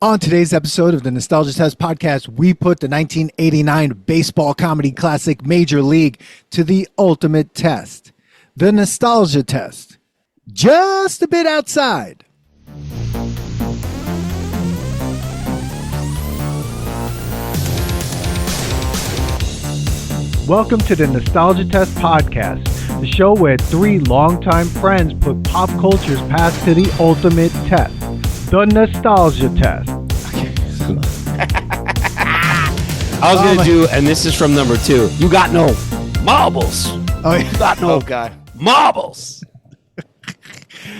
On today's episode of the Nostalgia Test podcast, we put the 1989 baseball comedy classic Major League to the ultimate test. The Nostalgia Test. Just a bit outside. Welcome to the Nostalgia Test podcast, the show where three longtime friends put pop culture's past to the ultimate test. The Nostalgia Test. I was going to do, and this is from number 2. You got no marbles. Oh, yeah. You got no God. marbles.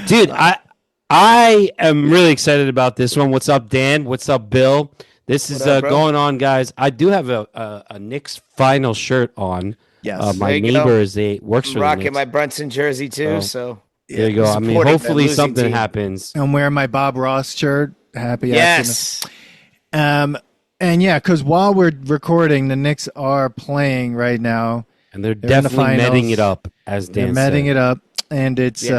Dude, I am really excited about this one. What's up, Dan? What's up, Bill? This is going on, guys. I do have a Knicks final shirt on. Yes. My neighbor works for the rocking Knicks. My Brunson jersey too. So there you go. I mean, hopefully something happens. I'm wearing my Bob Ross shirt. Happy yes. And yeah, because while we're recording, the Knicks are playing right now. And they're definitely meting it up, as Dan They're meting said. it up. And it's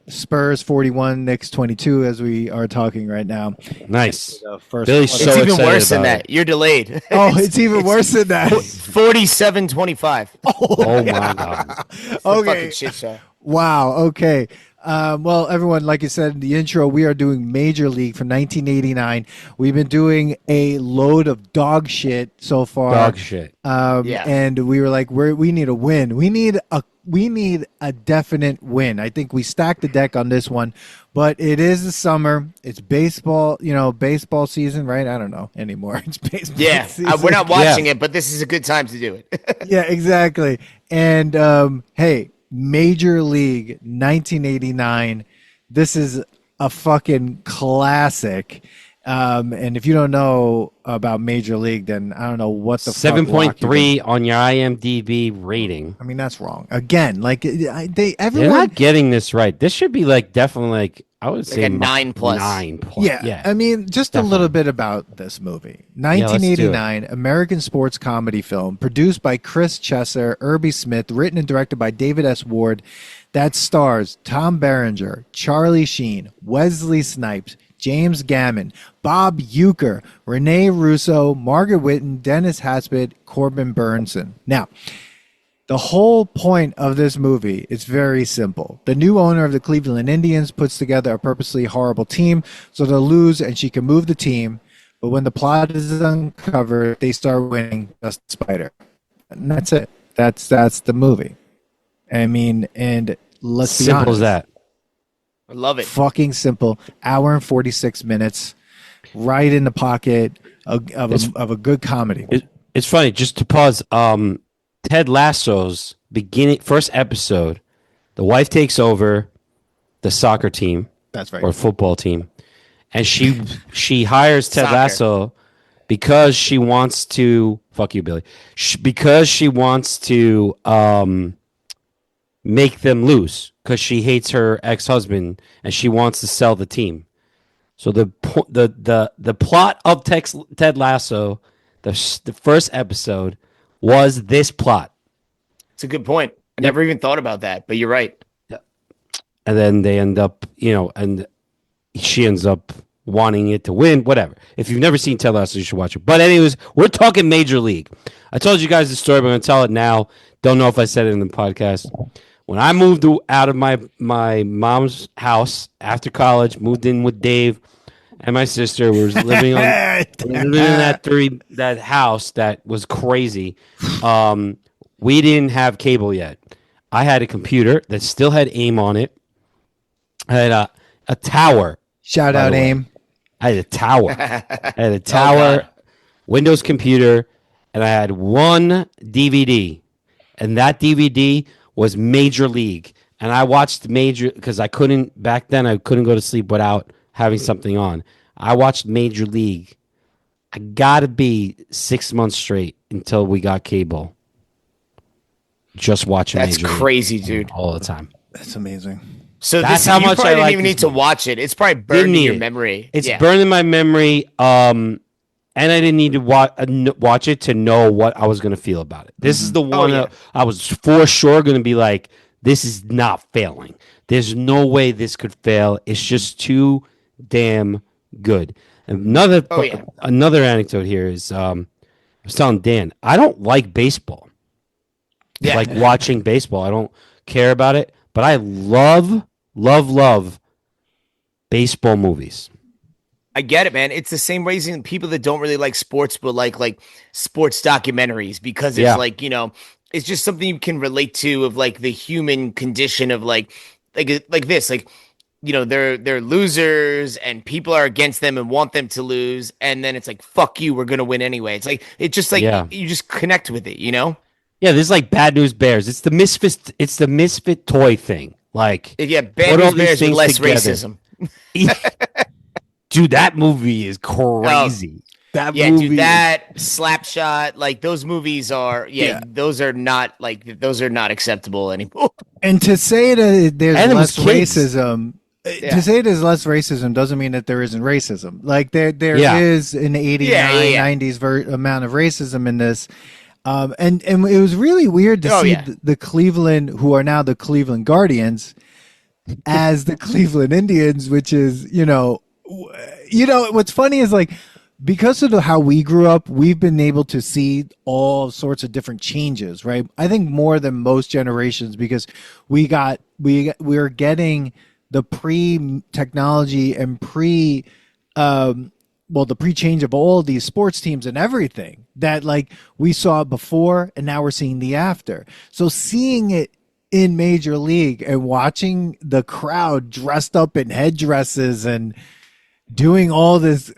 Spurs 41, Knicks 22 as we are talking right now. Nice. Billy's so it's even worse than that. that. You're delayed. Oh, it's even worse than that. 47-25. Oh, my God. Okay. Fucking shit show. Wow. Okay. Well, everyone, like I said in the intro, we are doing Major League from 1989. We've been doing a load of dog shit so far. Dog shit. And we were like, we need a win. We need a definite win. I think we stacked the deck on this one, but it is the summer. It's baseball, baseball season, right? I don't know anymore. It's baseball season. We're not watching it, but this is a good time to do it. Yeah, exactly. And hey, Major League 1989. This is a fucking classic. And if you don't know about Major League, then I don't know what the 7.3 on your IMDb rating. I mean, that's wrong. Again, like everyone. They're not getting this right. This should be definitely I would say a 9+. 9+. Yeah. I mean, just definitely. A little bit about this movie. 1989 American sports comedy film produced by Chris Chesser, Irby Smith, written and directed by David S. Ward, that stars Tom Berenger, Charlie Sheen, Wesley Snipes, James Gammon, Bob Uecker, Renee Russo, Margaret Whitten, Dennis Haspett, Corbin Burnson. Now, the whole point of this movie is very simple. The new owner of the Cleveland Indians puts together a purposely horrible team so they'll lose and she can move the team. But when the plot is uncovered, they start winning just despite her. And that's it. That's the movie. I mean, and let's be honest. Simple as that. I love it. Fucking simple. Hour and 46 minutes. Right in the pocket of a good comedy. It's funny, just to pause. Ted Lasso's first episode, the wife takes over the soccer team. That's right. Or football team. And she hires Ted Lasso because she wants to fuck you, Billy. Because she wants to make them lose because she hates her ex-husband and she wants to sell the team. So the plot of Ted Lasso, the first episode, was this plot. It's a good point. I never even thought about that, but you're right. Yeah. And then they end up, and she ends up wanting it to win, whatever. If you've never seen Ted Lasso, you should watch it. But anyways, we're talking Major League. I told you guys the story, but I'm going to tell it now. Don't know if I said it in the podcast. When I moved out of my mom's house after college, moved in with Dave and my sister, we were living in that house that was crazy. We didn't have cable yet. I had a computer that still had AIM on it. I had a tower. Shout out AIM. I had a tower. Windows computer, and I had one DVD, and that DVD was Major League, and I watched Major because back then I couldn't go to sleep without having something on. I watched Major League. I gotta be 6 months straight until we got cable. Just watching That's Major crazy, League dude. all the time. That's amazing. So that's how much I didn't even need to watch it. It's probably burned in your memory. It's burned in my memory. And I didn't need to watch it to know what I was going to feel about it. This is the one I was for sure going to be like, this is not failing. There's no way this could fail. It's just too damn good. Another anecdote here is I was telling Dan, I don't like baseball. Yeah. Like watching baseball. I don't care about it, but I love baseball movies. I get it, man. It's the same reason people that don't really like sports will like sports documentaries, because it's like, you know, it's just something you can relate to, of like the human condition of like this, like, you know, they're losers and people are against them and want them to lose, and then it's like, fuck you, we're gonna win anyway. It's like, it's just like you just connect with it, you know? Yeah, there's like Bad News Bears. It's the misfit toy thing. Like, Bad News Bears with less racism. Dude, that movie is crazy. Dude, that Slapshot, like those movies are, those are not acceptable anymore. And to say that there's less racism, to say there's less racism doesn't mean that there isn't racism. Like there is an 89, 90s amount of racism in this. And it was really weird to see the Cleveland, who are now the Cleveland Guardians, as the Cleveland Indians, which is, you know, what's funny is like, because of how we grew up, we've been able to see all sorts of different changes, right? I think more than most generations, because we're getting the pre-technology and the pre-change of all these sports teams and everything that like we saw before, and now we're seeing the after. So seeing it in Major League and watching the crowd dressed up in headdresses and doing all this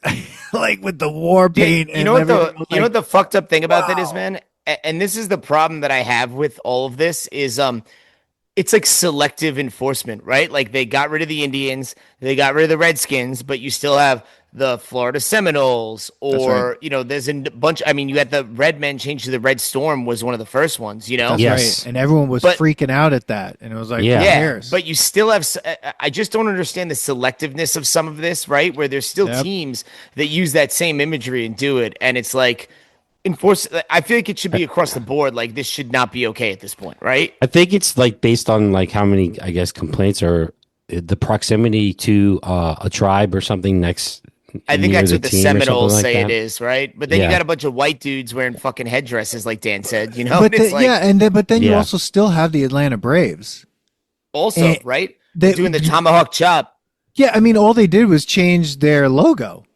like with the war paint. You know what the fucked up thing about that is, man? And this is the problem that I have with all of this is it's like selective enforcement, right? Like they got rid of the Indians, they got rid of the Redskins, but you still have the Florida Seminoles, or you know, there's a bunch. I mean, you had the Red Men change to the Red Storm, was one of the first ones, you know. That's right. And everyone was freaking out at that, and it was like, who cares? But you still have. I just don't understand the selectiveness of some of this, right? Where there's still teams that use that same imagery and do it, and it's like enforce. I feel like it should be across the board. Like this should not be okay at this point, right? I think it's like based on like how many, I guess, complaints are the proximity to a tribe or something next. I think that's what the Seminoles say it is, right? But then you got a bunch of white dudes wearing fucking headdresses, like Dan said, you know. But then you also still have the Atlanta Braves, also, right? Doing the tomahawk chop. Yeah, I mean, all they did was change their logo.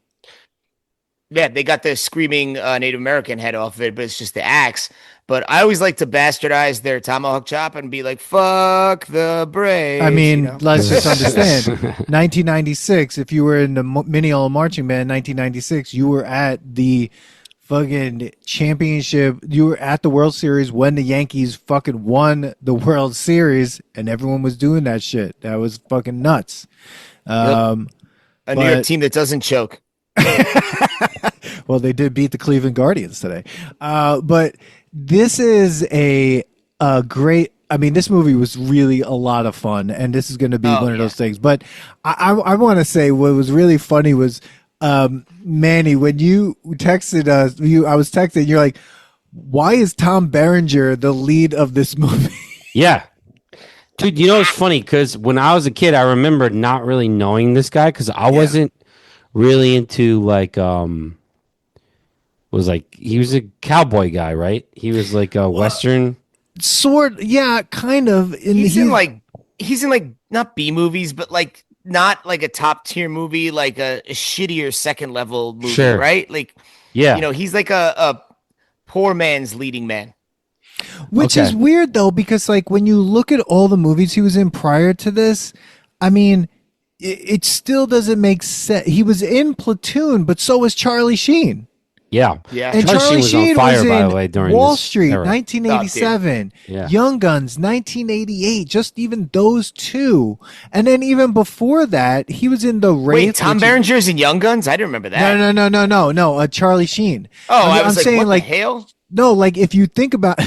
Yeah, they got the screaming Native American head off of it, but it's just the axe. But I always like to bastardize their tomahawk chop and be like, fuck the Braves. I mean, let's just understand. 1996, if you were in the Mineola Marching Band, 1996, you were at the fucking championship. You were at the World Series when the Yankees fucking won the World Series, and everyone was doing that shit. That was fucking nuts. A New York team that doesn't choke. Well, they did beat the Cleveland Guardians today. But this is a great. I mean, this movie was really a lot of fun, and this is going to be one of those things. But I want to say what was really funny was, Manny, when you texted us, I was texting, you're like, why is Tom Berenger the lead of this movie? Yeah. Dude, you know, it's funny because when I was a kid, I remember not really knowing this guy because I wasn't really into like he was a cowboy guy, right? He was like a Western sort, kind of. He's in like not B movies, but like not like a top tier movie, like a shittier second level movie, right? Like, you know, he's like a poor man's leading man. Which is weird though, because like when you look at all the movies he was in prior to this, I mean, it still doesn't make sense. He was in Platoon, but so was Charlie Sheen. Yeah. And Charlie Sheen was in by the way, during Wall Street, 1987. Young Guns, 1988. Just even those two. And then even before that, he was in The Wraith. Wait, Tom Berenger's in Young Guns? I didn't remember that. No. Charlie Sheen. Oh, I was saying, what the hell? No, like if you think about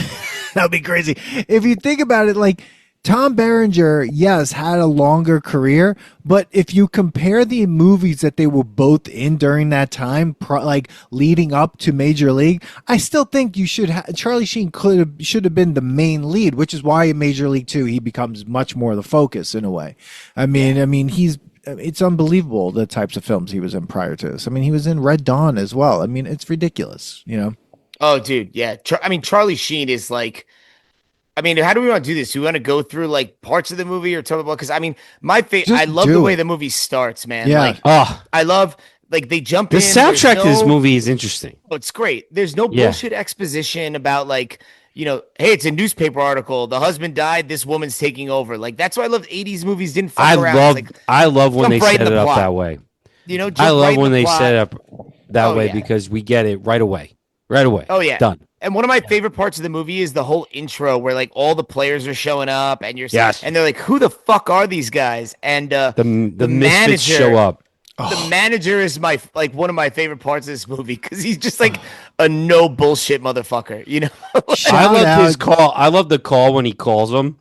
that'd be crazy. If you think about it, like Tom Berenger, yes, had a longer career, but if you compare the movies that they were both in during that time, like leading up to Major League, I still think you should Charlie Sheen should have been the main lead, which is why in Major League 2 he becomes much more the focus in a way. I mean, he's it's unbelievable the types of films he was in prior to this. I mean, he was in Red Dawn as well. I mean, it's ridiculous, you know? Oh, dude, yeah. I mean, Charlie Sheen is like, I mean, how do we want to do this? Do we want to go through like parts of the movie or talk about? Because I mean, I love the way the movie starts, man. Yeah. Like, I love like they jump the in. The soundtrack to this movie is interesting. Oh, it's great. There's no bullshit exposition about like, you know, hey, it's a newspaper article. The husband died. This woman's taking over. Like that's why I love 80s movies. Didn't fuck around. I love when they set it up that way. You know, I love when they set it up that way because we get it right away. Right away. Oh yeah, done. And one of my favorite parts of the movie is the whole intro where like all the players are showing up and and they're like, who the fuck are these guys? And the Misfits manager show up. The manager is one of my favorite parts of this movie because he's just like a no bullshit motherfucker, you know. I love his call. I love the call when he calls him,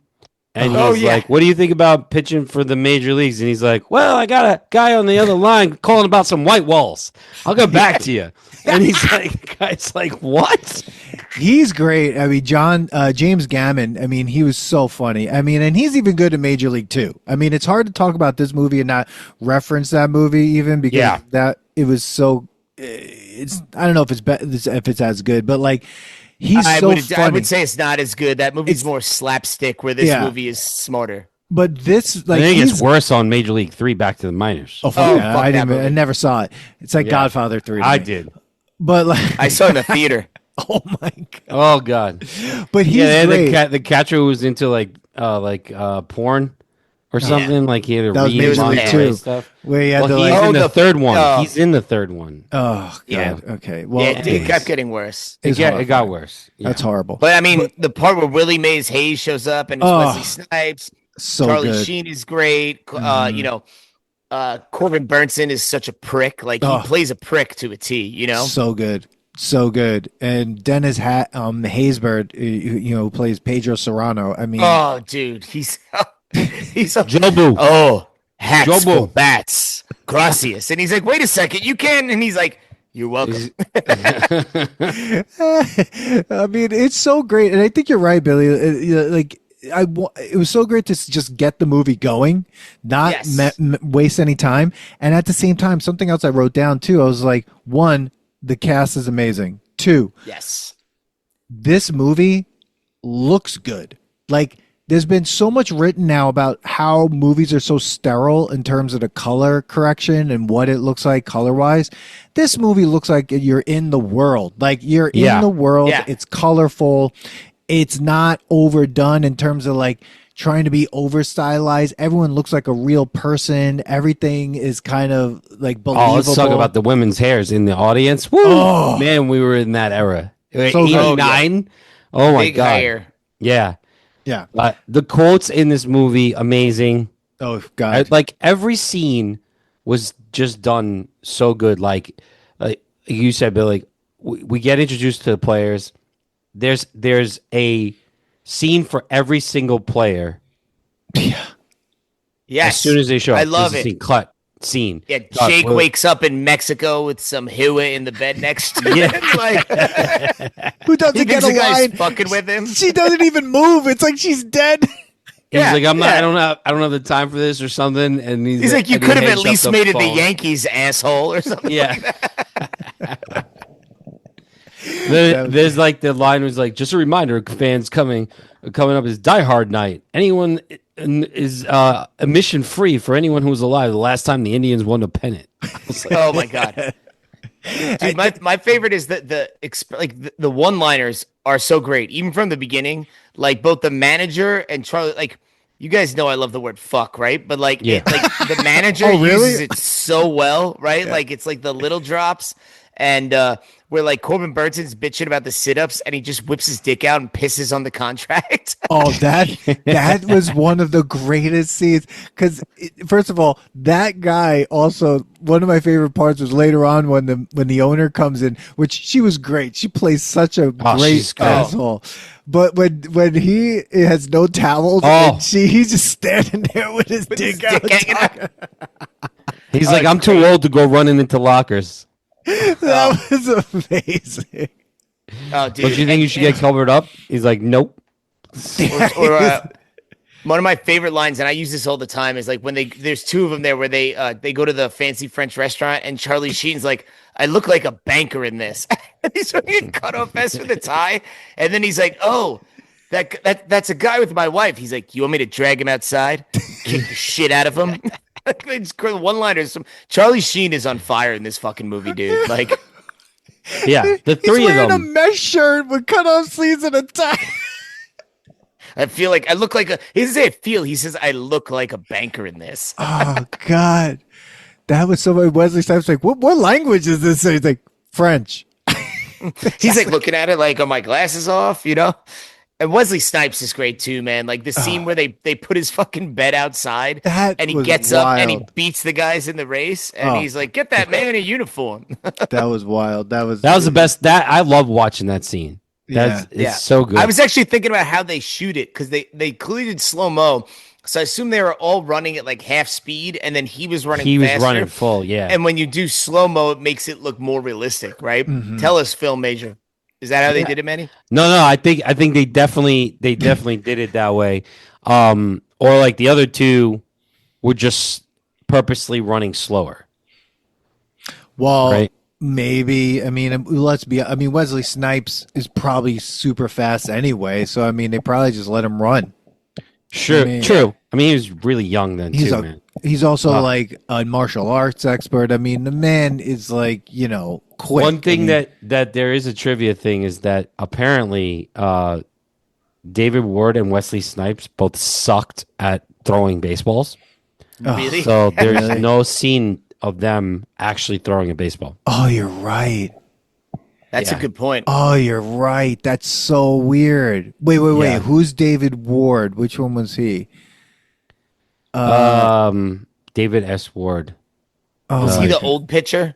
and he's like, "What do you think about pitching for the major leagues?" And he's like, "Well, I got a guy on the other line calling about some white walls. I'll get back to you." And he's like, "Guy's like, what?" He's great. I mean, James Gammon. I mean, he was so funny. I mean, and he's even good at Major League too. I mean, it's hard to talk about this movie and not reference that movie even because that it was so. It's I don't know if it's as good, but like he's funny. I would say it's not as good. That movie's more slapstick, where this movie is smarter. But this, like, I think it's worse on Major League 3, Back to the Minors. Oh, fuck that. I never saw it. It's like Godfather 3. I did, but like I saw it in the theater. Oh my god! Oh god! But he's great. The catcher was into like porn or something. Like he had that was Major League 2 stuff. Where he had he's in the third one. He's in the third one. Oh god. Okay. Well, it kept getting worse. It got worse. Yeah. That's horrible. But I mean, the part where Willie Mays Hayes shows up and it's Wesley Snipes. So Charlie good. Sheen is great. You know, Corbin Burnson is such a prick. Like he plays a prick to a T. You know, so good. So good. And Dennis Haysbert, who plays Pedro Serrano. I mean, oh, dude, he's Jobu. Oh, hats for bats, gracias. And he's like, wait a second, you can. And he's like, you're welcome. I mean, it's so great. And I think you're right, Billy. It was so great to just get the movie going, not waste any time. And at the same time, something else I wrote down too. I was like, one, the cast is amazing. 2, this movie looks good. Like there's been so much written now about how movies are so sterile in terms of the color correction and what it looks like color wise. This movie looks like you're in the world. Like you're in the world. Yeah. It's colorful. It's not overdone in terms of like trying to be over stylized. Everyone looks like a real person. Everything is kind of like believable. Oh, let's talk about the women's hairs in the audience. Woo! Oh, man, we were in that era. So 89. Oh my god. Hair. Yeah. Yeah. The quotes in this movie, amazing. Oh god. Like every scene was just done so good. Like you said, Billy, we get introduced to the players. There's a scene for every single player. Yeah. Yes. As soon as they show up, I love it. Scene. Yeah. Jake wakes up in Mexico with some Hua in the bed next to him. Like, who doesn't get a line? Fucking with him. She doesn't even move. It's like she's dead. He's like, I don't have the time for this or something. And he's like, you could have at least made it the Yankees, asshole, or something. Yeah. There's like the line was like, just a reminder, fans coming up is Die Hard night. Anyone is emission free for anyone who was alive the last time the Indians won a pennant. Like, oh my god, dude! My favorite is the one-liners are so great, even from the beginning. Like both the manager and Charlie. Like you guys know, I love the word "fuck," right? But like the manager uses it so well, right? Yeah. Like it's like the little drops. And where like Corbin Burnton's bitching about the sit-ups and he just whips his dick out and pisses on the contract. Oh, that was one of the greatest scenes. Because first of all, that guy also, one of my favorite parts was later on when the owner comes in, which she was great. She plays such a great asshole. But when he has no towels and he's just standing there with his dick out. He's like, I'm too old to go running into lockers. That was amazing. Oh, dude. Don't you think you should get covered up? He's like, nope. One of my favorite lines, and I use this all the time, is like when there's two of them there where they go to the fancy French restaurant, and Charlie Sheen's like, "I look like a banker in this." He's wearing a cutoff vest with a tie, and then he's like, "Oh, that's a guy with my wife." He's like, "You want me to drag him outside, kick the shit out of him?" It's one-liners. Charlie Sheen is on fire in this fucking movie, dude. Like, yeah, the three he's of wearing them. a mesh shirt with cutoff sleeves and a tie. I feel like I look like he doesn't say I feel, he says I look like a banker in this. Oh God. That was so funny. Wesley Snipes like, what language is this? He's like, French. He's like looking at it like, are my glasses off, you know? And Wesley Snipes is great too, man. Like the scene where they put his fucking bed outside and he gets up and he beats the guys in the race and he's like, get that man in a uniform. That was wild. That was the best. That I love watching that scene. It's so good. I was actually thinking about how they shoot it because they clearly did slow-mo. So I assume they were all running at like half speed, and then he was running faster. He was running full, yeah. And when you do slow-mo, it makes it look more realistic, right? Mm-hmm. Tell us, film major. Is that how they did it, Manny? No. I think they definitely did it that way. Or like the other two were just purposely running slower. Well, right? Maybe. I mean, Wesley Snipes is probably super fast anyway. So, I mean, they probably just let him run. Sure, true. I mean, he was really young then, man. He's also like a martial arts expert. I mean, the man is like, quick. One thing that there is a trivia thing is that apparently David Ward and Wesley Snipes both sucked at throwing baseballs. Really? So there's no scene of them actually throwing a baseball. Oh, you're right. That's a good point. Oh, you're right. That's so weird. Wait. Yeah. Who's David Ward? Which one was he? David S. Ward. Oh, is he the old pitcher?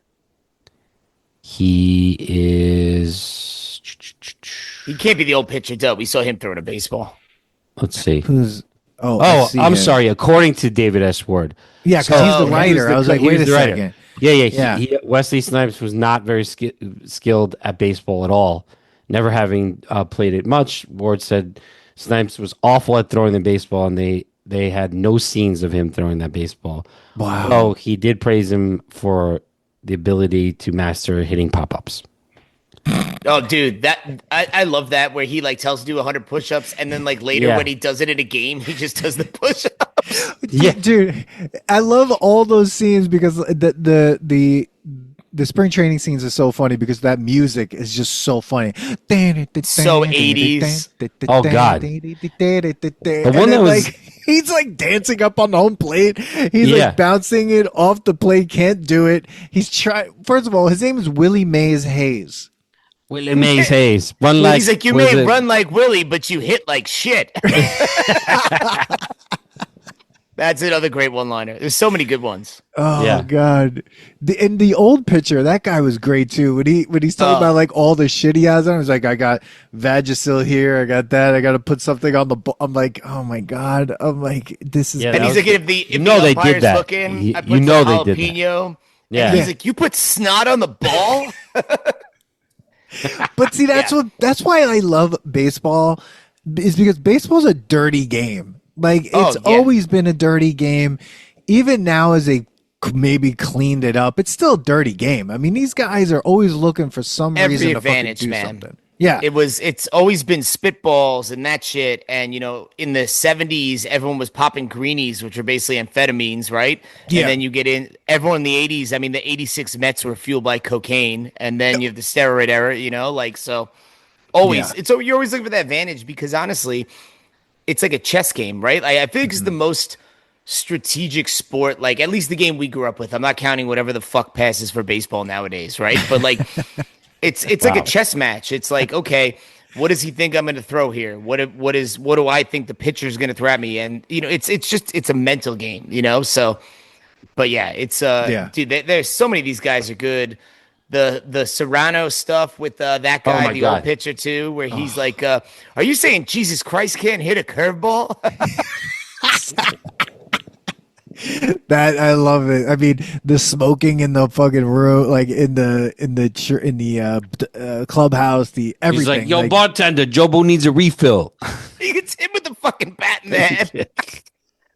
He is. He can't be the old pitcher, though. We saw him throwing a baseball. Let's see. Who's? I'm sorry. According to David S. Ward. Yeah, because he's the writer. I was like, wait a second. Yeah. Wesley Snipes was not very skilled at baseball at all, never having played it much. Ward said Snipes was awful at throwing the baseball, and they had no scenes of him throwing that baseball. Wow. So he did praise him for the ability to master hitting pop-ups. Oh, dude, I love that where he like tells to do 100 push-ups, and then like later when he does it in a game, he just does the push-ups. Yeah, dude, I love all those scenes because the spring training scenes are so funny because that music is just so funny. So 80s. Oh God. The one that was like he's like dancing up on the home plate. He's like bouncing it off the plate, can't do it. He's trying. First of all, his name is Willie Mays Hayes. Willie Mays Hayes. He's like, you may run like Willie, but you hit like shit. That's another great one-liner. There's so many good ones. Oh God! The old pitcher, that guy was great too. When he's talking about like all the shit he has on, he's like, I got Vagisil here, I got that, I got to put something on the. I'm like, oh my God! I'm like, this is. And he's like, if the they did that. Looking, I put they did jalapeno. Yeah. And he's like, you put snot on the ball. But see, that's why I love baseball, is because baseball's a dirty game. Like it's always been a dirty game. Even now, as they maybe cleaned it up, it's still a dirty game. I mean, these guys are always looking for some reason to fucking do something. Yeah, it's always been spitballs and that shit. And in the 70s, everyone was popping greenies, which are basically amphetamines, right? Yeah. And then you get in everyone in the 80s. I mean, the 86 Mets were fueled by cocaine, and then you have the steroid era. So always you're always looking for that advantage because honestly, it's like a chess game, right? I feel like it's the most strategic sport, like at least the game we grew up with. I'm not counting whatever the fuck passes for baseball nowadays, right? But like it's like a chess match. It's like, okay, what does he think I'm going to throw here? What do I think the pitcher's going to throw at me? And it's a mental game, So, but yeah, it's dude, there's so many of these guys are good. The Serrano stuff with that guy, the old pitcher too, where he's like, are you saying Jesus Christ can't hit a curveball? That I love it. I mean, the smoking in the fucking room, like in the clubhouse, the everything. He's like, yo, bartender, Jobo needs a refill. He gets hit with the fucking bat in the head.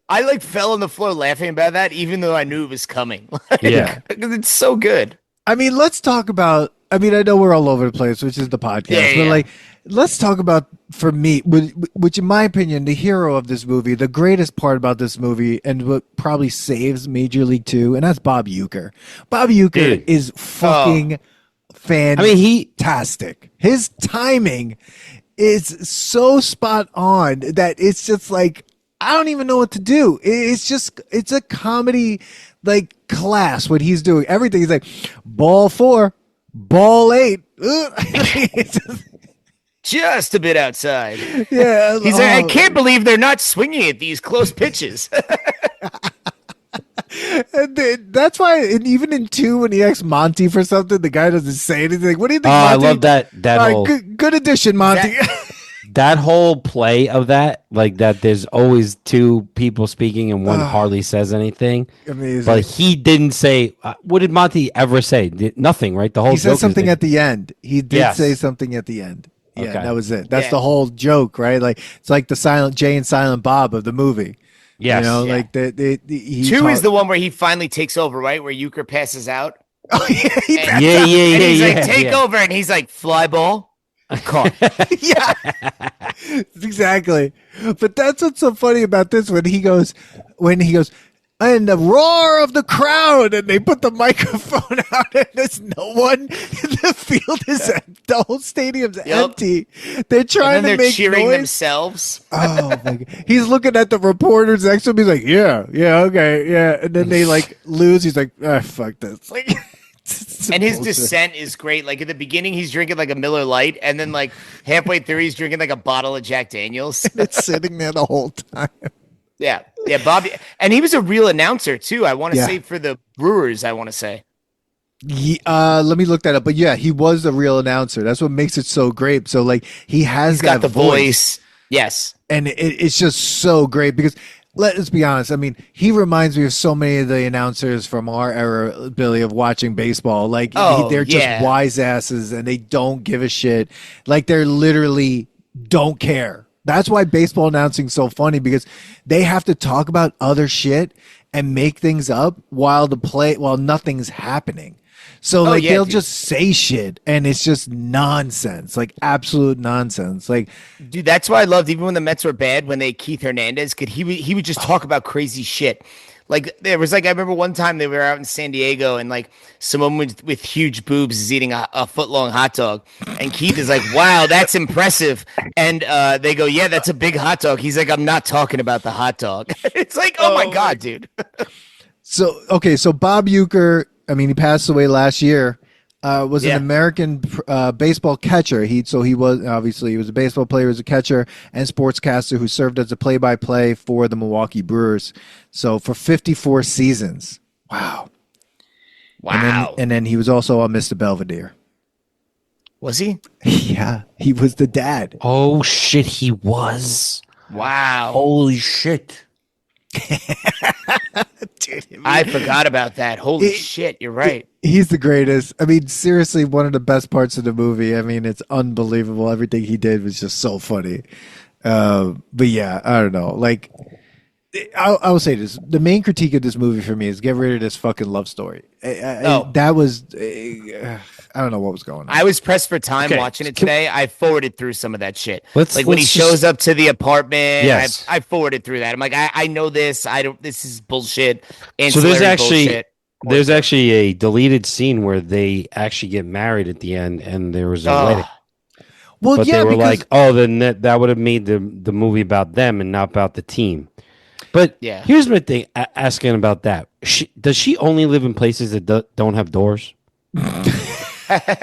I like fell on the floor laughing about that, even though I knew it was coming. Yeah, because it's so good. I mean, let's talk about. I mean, I know we're all over the place, which is the podcast, but like, let's talk about, for me, which in my opinion, the hero of this movie, the greatest part about this movie, and what probably saves Major League 2, and that's Bob Uecker. Bob Uecker is fucking fantastic. His timing is so spot on that it's just like, I don't even know what to do. It's a comedy like class what he's doing. Everything is like ball 4, ball 8. Just a bit outside. Yeah, he's like, I can't believe they're not swinging at these close pitches. And that's why, and even in 2, when he asks Monty for something, the guy doesn't say anything. Like, what do you think, Monty? I love that whole good addition, Monty. That whole play of that, like that, there's always 2 people speaking and one hardly says anything. Amazing. But he didn't say. What did Monty ever say? Nothing, right? The whole. He said something at the end. He did say something at the end. Yeah, okay. That was it. That's the whole joke, right? Like, it's like the Silent Jay and Silent Bob of the movie. Yes. You know, like 2 is the one where he finally takes over, right? Where Uecker passes out. Oh, yeah. And he's like, take over. And he's like, fly ball. Caught. Yeah, exactly. But that's what's so funny about this, when he goes, and the roar of the crowd, and they put the microphone out, and there's no one. The field is the whole stadium's empty. They're trying to make cheering noise. themselves. Oh my God. He's looking at the reporters next to him. He's like, yeah, okay, yeah. And then they like lose. He's like, fuck this. Like, and his descent is great. Like at the beginning, he's drinking like a Miller Lite, and then like halfway through, he's drinking like a bottle of Jack Daniels. It's sitting there the whole time. Yeah, Bobby, and he was a real announcer too. I want to say for the Brewers. I want to say. Let me look that up. But yeah, he was a real announcer. That's what makes it so great. So like, he's got the voice. Yes, and it's just so great because. Let's be honest. I mean, he reminds me of so many of the announcers from our era, Billy, of watching baseball. Like, they're just wise asses and they don't give a shit. Like, they're literally don't care. That's why baseball announcing is so funny, because they have to talk about other shit and make things up while nothing's happening. So they'll just say shit and it's just nonsense, like absolute nonsense. Like, dude, that's why I loved, even when the Mets were bad, when Keith Hernandez he would just talk about crazy shit. Like there was like, I remember one time they were out in San Diego and like someone with huge boobs is eating a foot-long hot dog. And Keith is like, wow, that's impressive. And they go, yeah, that's a big hot dog. He's like, I'm not talking about the hot dog. It's like, oh my God, dude. So Bob Uecker, I mean, he passed away last year. Was an American baseball catcher. He was a baseball player, was a catcher and sportscaster who served as a play-by-play for the Milwaukee Brewers. So for 54 seasons. Wow. And then he was also on Mr. Belvedere. Was he? Yeah, he was the dad. Oh shit, he was. Wow. Holy shit. Dude, I forgot about that. Holy shit, you're right. He's the greatest. I mean, seriously, one of the best parts of the movie. I mean, it's unbelievable. Everything he did was just so funny. But yeah, I don't know. Like, I will say this: the main critique of this movie for me is get rid of this fucking love story. That was. I don't know what was going on. I was pressed for time watching it today. I forwarded through some of that shit. When he shows up to the apartment, I forwarded through that. I'm like, I know this. This is bullshit. So there's actually a deleted scene where they actually get married at the end, and there was a wedding. Well, but they were like, then that would have made the movie about them and not about the team. But here's my thing: asking about that. Does she only live in places that don't have doors?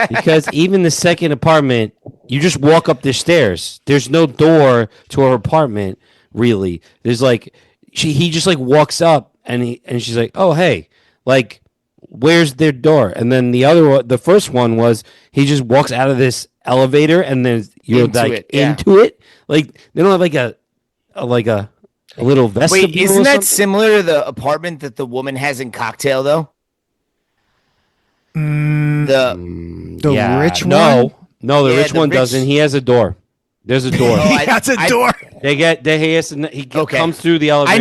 Because even the second apartment, you just walk up the stairs. There's no door to her apartment, really. There's like he just like walks up and she's like, "Oh, hey, like, where's their door?" And then the first one was he just walks out of this elevator and then you're into it. Like they don't have like a little vestibule. Wait, isn't that similar to the apartment that the woman has in Cocktail though? The rich one? No, the rich one doesn't. He has a door. There's a door. That's a door. He comes through the elevator. I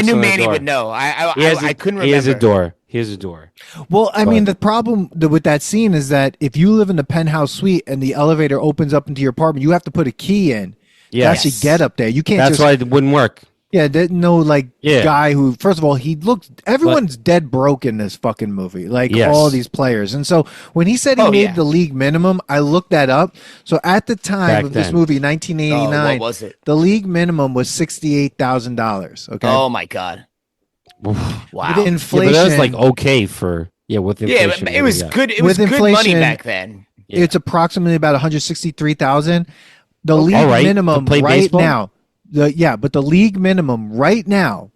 knew Manny would know. I couldn't remember. He has a door. Here's a door. Well, I mean, the problem with that scene is that if you live in the penthouse suite and the elevator opens up into your apartment, you have to put a key in to actually get up there. You can't. That's why it wouldn't work. Yeah, there's no guy who. First of all, everyone's dead broke in this fucking movie. All these players, and so when he said he made the league minimum, I looked that up. So at the time of this movie, 1989, what was it? The league minimum was $68,000. Okay. Oh my god. Wow. With inflation, but that was okay for with inflation. Yeah, it was good. It was good money back then. Yeah. It's approximately about 163,000. The league minimum right baseball? Now. But the league minimum right now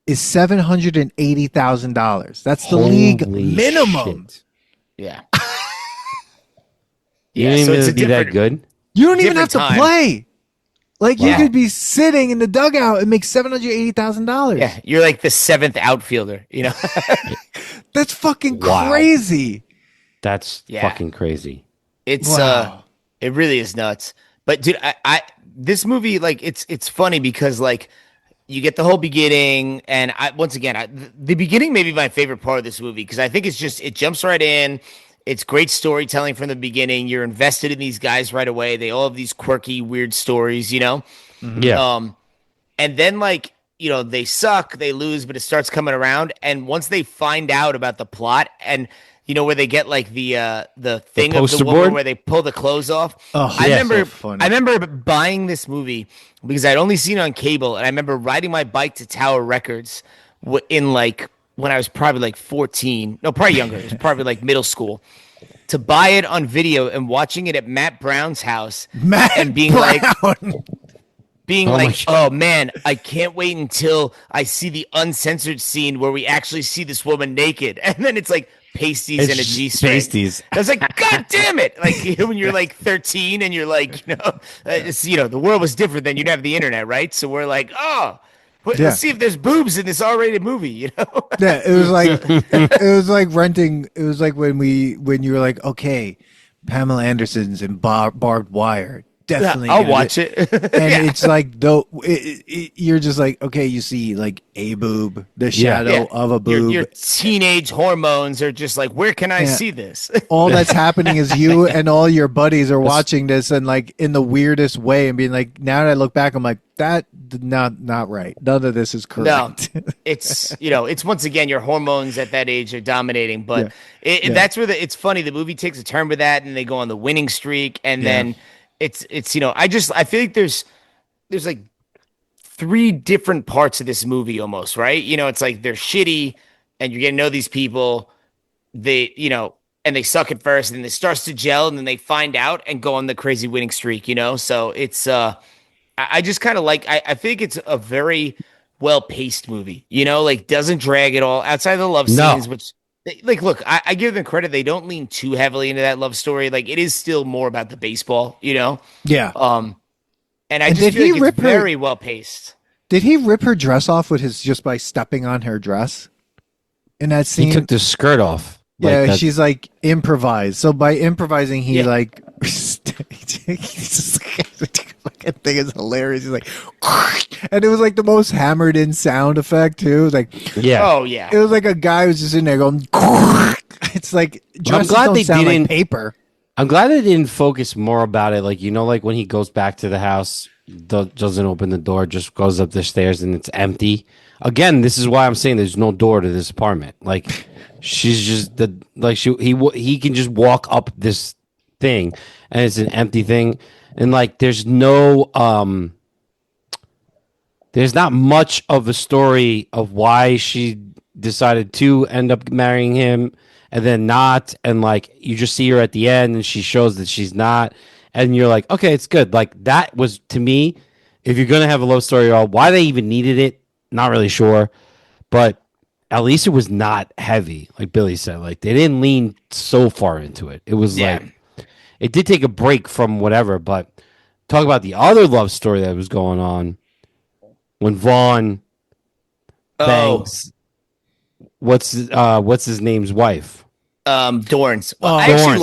is $780,000. That's the league minimum. Shit. Yeah. You don't even be that good. You don't even have to play. You could be sitting in the dugout and make $780,000. Yeah, you're like the seventh outfielder. That's fucking crazy. That's fucking crazy. It's it really is nuts. But dude, I this movie it's funny because you get the whole beginning, and the beginning may be my favorite part of this movie because I think it jumps right in. It's great storytelling from the beginning. You're invested in these guys right away. They all have these quirky, weird stories, Mm-hmm. Yeah. And then they suck, they lose, but it starts coming around. And once they find out about the plot and where they get the thing of the woman where they pull the clothes off. Oh, I remember buying this movie because I'd only seen it on cable, and I remember riding my bike to Tower Records in when I was probably 14. No, probably younger. It was probably middle school. To buy it on video and watching it at Matt Brown's house and being oh man, I can't wait until I see the uncensored scene where we actually see this woman naked, and then it's pasties and a G-string. Pasties. I was God damn it! When you're 13 and you're the world was different then. You'd have the internet, right? So we're let's see if there's boobs in this R-rated movie. Yeah, it was renting. It was when you were okay, Pamela Anderson's in barbed wire. Definitely, I'll watch it. And it's you're just okay, you see a boob, the shadow of a boob. Your teenage hormones are just where can I see this? All that's happening is you and all your buddies are watching this and in the weirdest way and being now that I look back, I'm that not right. None of this is correct. No, it's it's once again your hormones at that age are dominating, but that's where it's funny. The movie takes a turn with that, and they go on the winning streak, and then. It's I feel like there's three different parts of this movie almost, right? It's they're shitty and you're getting to know these people. They, and they suck at first and then it starts to gel and then they find out and go on the crazy winning streak, So it's I just kind of I think it's a very well-paced movie, doesn't drag at all outside of the love scenes, which look, I give them credit. They don't lean too heavily into that love story. It is still more about the baseball, Yeah. And I just feel it's very well paced. Did he rip her dress off just by stepping on her dress in that scene? He took the skirt off. Yeah, she's improvised. So by improvising, he fucking thing is hilarious. He's and it was the most hammered in sound effect too. It was oh yeah. It was a guy who was just in there going. It's dresses don't sound like paper. I'm glad they didn't focus more about it. When he goes back to the house, doesn't open the door, just goes up the stairs and it's empty. Again, this is why I'm saying there's no door to this apartment. She's just he can just walk up this thing and it's an empty thing. And there's no there's not much of a story of why she decided to end up marrying him and then not, and you just see her at the end and she shows that she's not, and you're okay, it's good. That was, to me, if you're gonna have a love story, why they even needed it, not really sure, but at least it was not heavy, like Billy said. They didn't lean so far into it. It was it did take a break from whatever, but talk about the other love story that was going on when Vaughn bangs what's his name's wife? Dorns. Well, I actually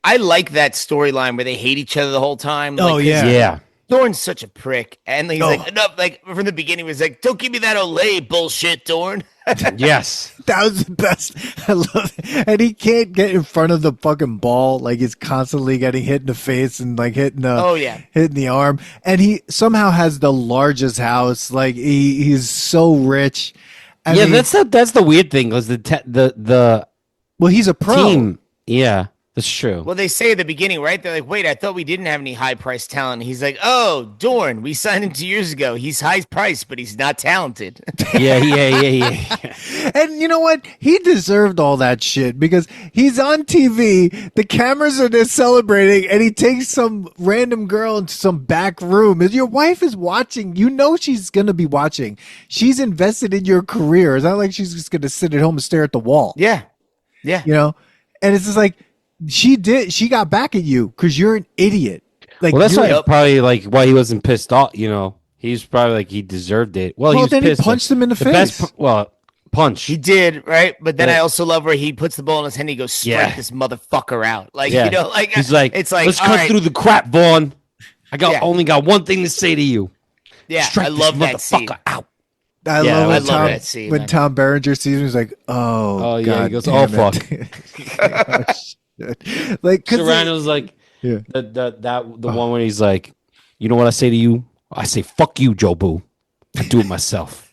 I like that storyline where they hate each other the whole time. Oh, like, Yeah. Dorn's such a prick. And he's like, enough. Like, from the beginning, he was like, don't give me that Olay bullshit, Dorn. Yes. That was the best. I love it. And he can't get in front of the fucking ball. Like, he's constantly getting hit in the face and, like, hitting the arm. And he somehow has the largest house. Like, he's so rich. I mean, that's the weird thing, because the well, he's a pro. team. Yeah. That's true. Well, they say at the beginning, right? They're like, wait, I thought we didn't have any high-priced talent. He's like, oh, Dorn, we signed him 2 years ago. He's high-priced, but he's not talented. Yeah. And you know what? He deserved all that shit because he's on TV. The cameras are there celebrating, and he takes some random girl into some back room. Your wife is watching. You know she's going to be watching. She's invested in your career. It's not like she's just going to sit at home and stare at the wall. Yeah. You know? And it's just like, she got back at you because you're an idiot. Like, well, that's probably like why he wasn't pissed off. You know, he's probably like he deserved it. Well, he was then pissed. He punched him in the face. Punch. He did, right? But then I also love where he puts the ball in his hand. And he goes, strike this motherfucker out. Like, you know, like he's like, it's like, let's cut through the crap, Vaughn. I only got one thing to say to you. Yeah, strike I love this that motherfucker scene. out. I love that scene. When Tom Berenger sees him, he's like, oh yeah, God, he goes, oh fuck. Like Serrano's like the one when he's like, you know what I say to you? I say fuck you, Joe Boo. I do it myself.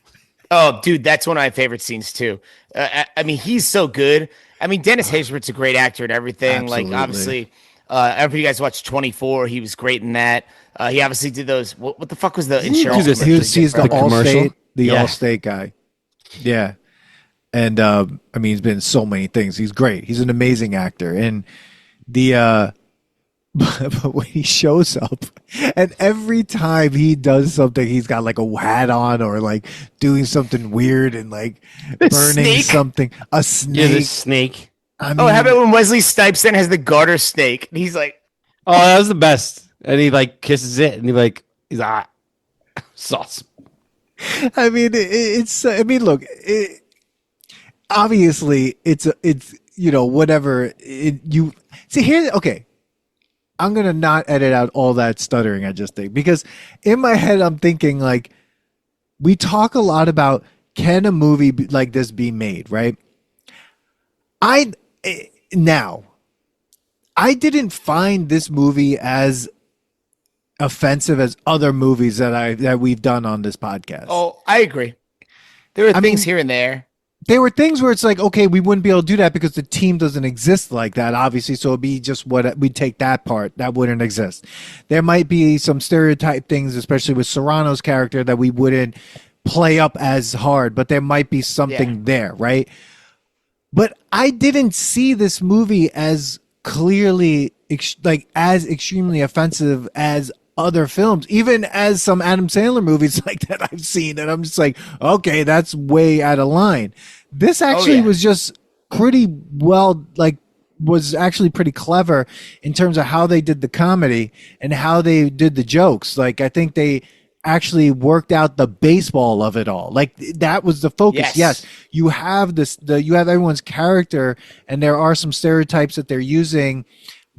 Oh, dude, that's one of my favorite scenes too. I mean, he's so good. I mean, Dennis Haysbert's a great actor and everything. Absolutely. Like, obviously, after you guys watched 24, he was great in that. He obviously did those. What the fuck was the insurance? He's the Allstate, Allstate guy. Yeah. And I mean, he's been in so many things. He's great. He's an amazing actor. And but when he shows up, and every time he does something, he's got like a hat on or like doing something weird and like burning something. A snake. Yeah, the snake. I mean, how about when Wesley Snipes then has the garter snake? And he's like, oh, that was the best. And he like kisses it, and he's like, sauce. I mean, look. Obviously, it's you know, whatever you see here. Okay, I'm gonna not edit out all that stuttering I just did, because in my head I'm thinking like, we talk a lot about, can a movie like this be made, right? I didn't find this movie as offensive as other movies that we've done on this podcast. Oh, I agree. There are things here and there. There were things where it's like, okay, we wouldn't be able to do that because the team doesn't exist like that, obviously. So it'd be just we'd take that part that wouldn't exist. There might be some stereotype things, especially with Serrano's character, that we wouldn't play up as hard, but there might be something there, right? But I didn't see this movie as clearly as extremely offensive as other films, even as some Adam Sandler movies like that I've seen, and I'm just like, okay, that's way out of line. This actually was just pretty well, like, was actually pretty clever in terms of how they did the comedy and how they did the jokes. Like, I think they actually worked out the baseball of it all. Like, that was the focus. Yes, you have you have everyone's character, and there are some stereotypes that they're using,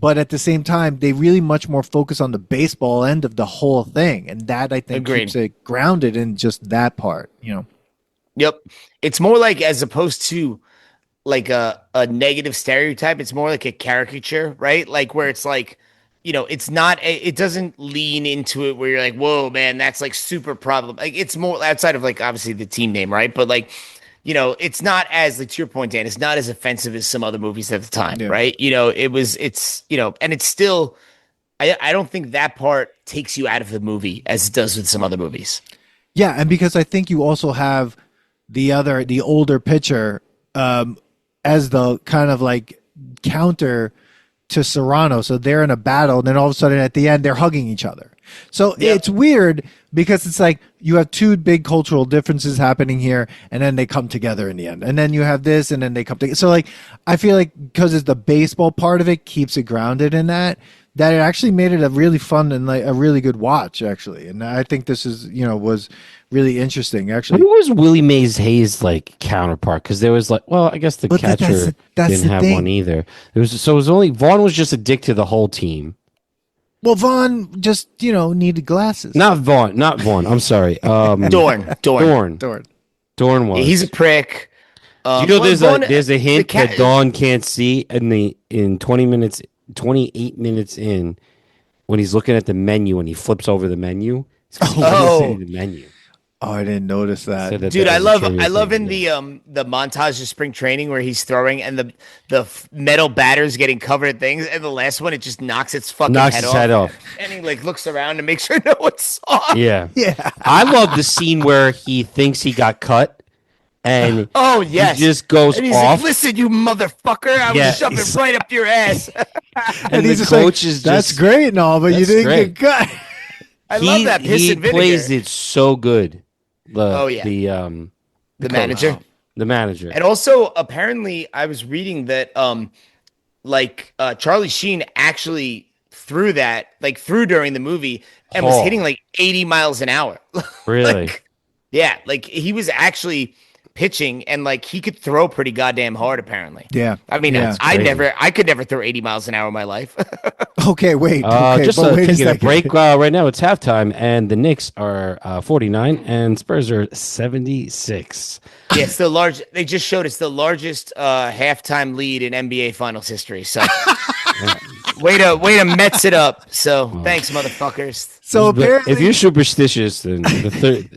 but at the same time, they really much more focus on the baseball end of the whole thing. And that, I think, keeps it grounded in just that part, you know? Yep. It's more like, as opposed to like a negative stereotype, it's more like a caricature, right? Like, where it's like, you know, it's not, it doesn't lean into it where you're like, whoa, man, that's like super problem. Like, it's more outside of like, obviously the team name, right? But like, you know, it's not as, like, to your point, Dan, it's not as offensive as some other movies at the time, right? You know, it's, you know, and it's still, I don't think that part takes you out of the movie as it does with some other movies. Yeah, and because I think you also have the older pitcher as the kind of like counter to Serrano. So they're in a battle, and then all of a sudden at the end, they're hugging each other. So it's weird because it's like you have two big cultural differences happening here, and then they come together in the end. And then you have this, and then they come together. So like, I feel like because it's the baseball part of it keeps it grounded in that. that it actually made it a really fun and like a really good watch, actually. And I think this is, was really interesting, actually. Who was Willie Mays Hayes' like counterpart? Because there was like, well, I guess the catcher didn't have one either. So it was only Vaughn was just a dick to the whole team. Well, Vaughn just needed glasses. Not Vaughn. I'm sorry. Dorn was. He's a prick. There's a hint that Dawn can't see in 28 minutes in when he's looking at the menu and he flips over the menu. The menu. Oh, I didn't notice that. Dude, I love in the montage of spring training where he's throwing and the metal batter's getting covered in things, and the last one it just knocks its head off. And he like looks around to make sure no one saw. Yeah. Yeah. I love the scene where he thinks he got cut. And he just goes and he's off. Like, listen, you motherfucker! I was shoving right up your ass. and he's the just coach like, is that's just great and all, but you didn't get cut. I love that piss he and vinegar. plays it so good. The manager. The manager. And also, apparently, I was reading that Charlie Sheen actually threw during the movie and was hitting like 80 miles an hour. Really? He was actually pitching and like he could throw pretty goddamn hard apparently. Yeah. I mean, I could never throw 80 miles an hour in my life. Okay, wait. Taking a break right now. It's halftime and the Knicks are 49 and Spurs are 76. Yeah, it's the large. They just showed it's the largest halftime lead in NBA Finals history. So, way to Mets it up. So, thanks, motherfuckers. So apparently, if you're superstitious, then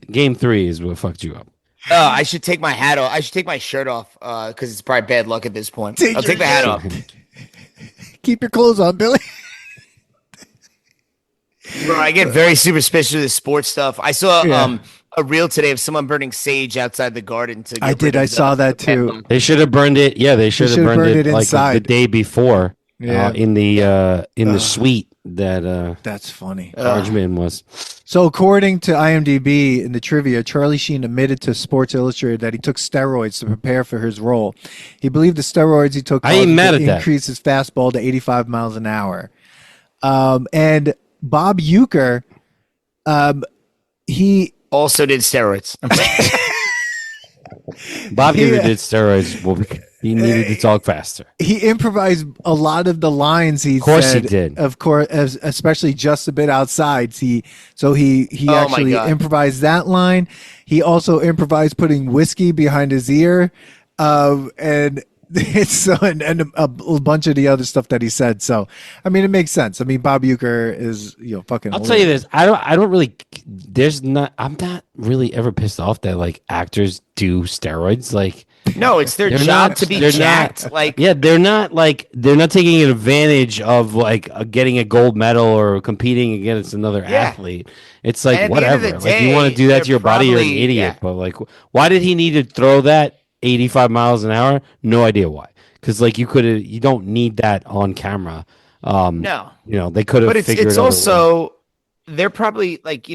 game 3 is what fucked you up. I should take my hat off. I should take my shirt off because it's probably bad luck at this point. I'll take the hat off. Keep your clothes on, Billy. Bro, I get very superstitious of this sports stuff. I saw a reel today of someone burning sage outside the garden. I saw that too. They should have burned it. Yeah, they should have burned it like inside. the day before. Yeah. In the suite that that's funny. Archman was. So according to IMDb in the trivia, Charlie Sheen admitted to Sports Illustrated that he took steroids to prepare for his role. He believed the steroids he took increased his fastball to 85 miles an hour. And Bob Uecker, he also did steroids. Bob Uecker did steroids. Well, he needed to talk faster. He improvised a lot of the lines he said. Of course he did. Of course, especially just a bit outside. He actually improvised that line. He also improvised putting whiskey behind his ear, and a bunch of the other stuff that he said. So, I mean, it makes sense. I mean, Bob Uecker is fucking. I'll tell you this. I don't really. I'm not really ever pissed off that like actors do steroids. Like, no, it's their job to be jacked. They're not taking advantage of like getting a gold medal or competing against another athlete. It's like whatever. Like you want to do that to your body, you're an idiot. Yeah. But like, why did he need to throw that 85 miles an hour? No idea why. Because like you don't need that on camera. No, they could have. But it's also they're probably like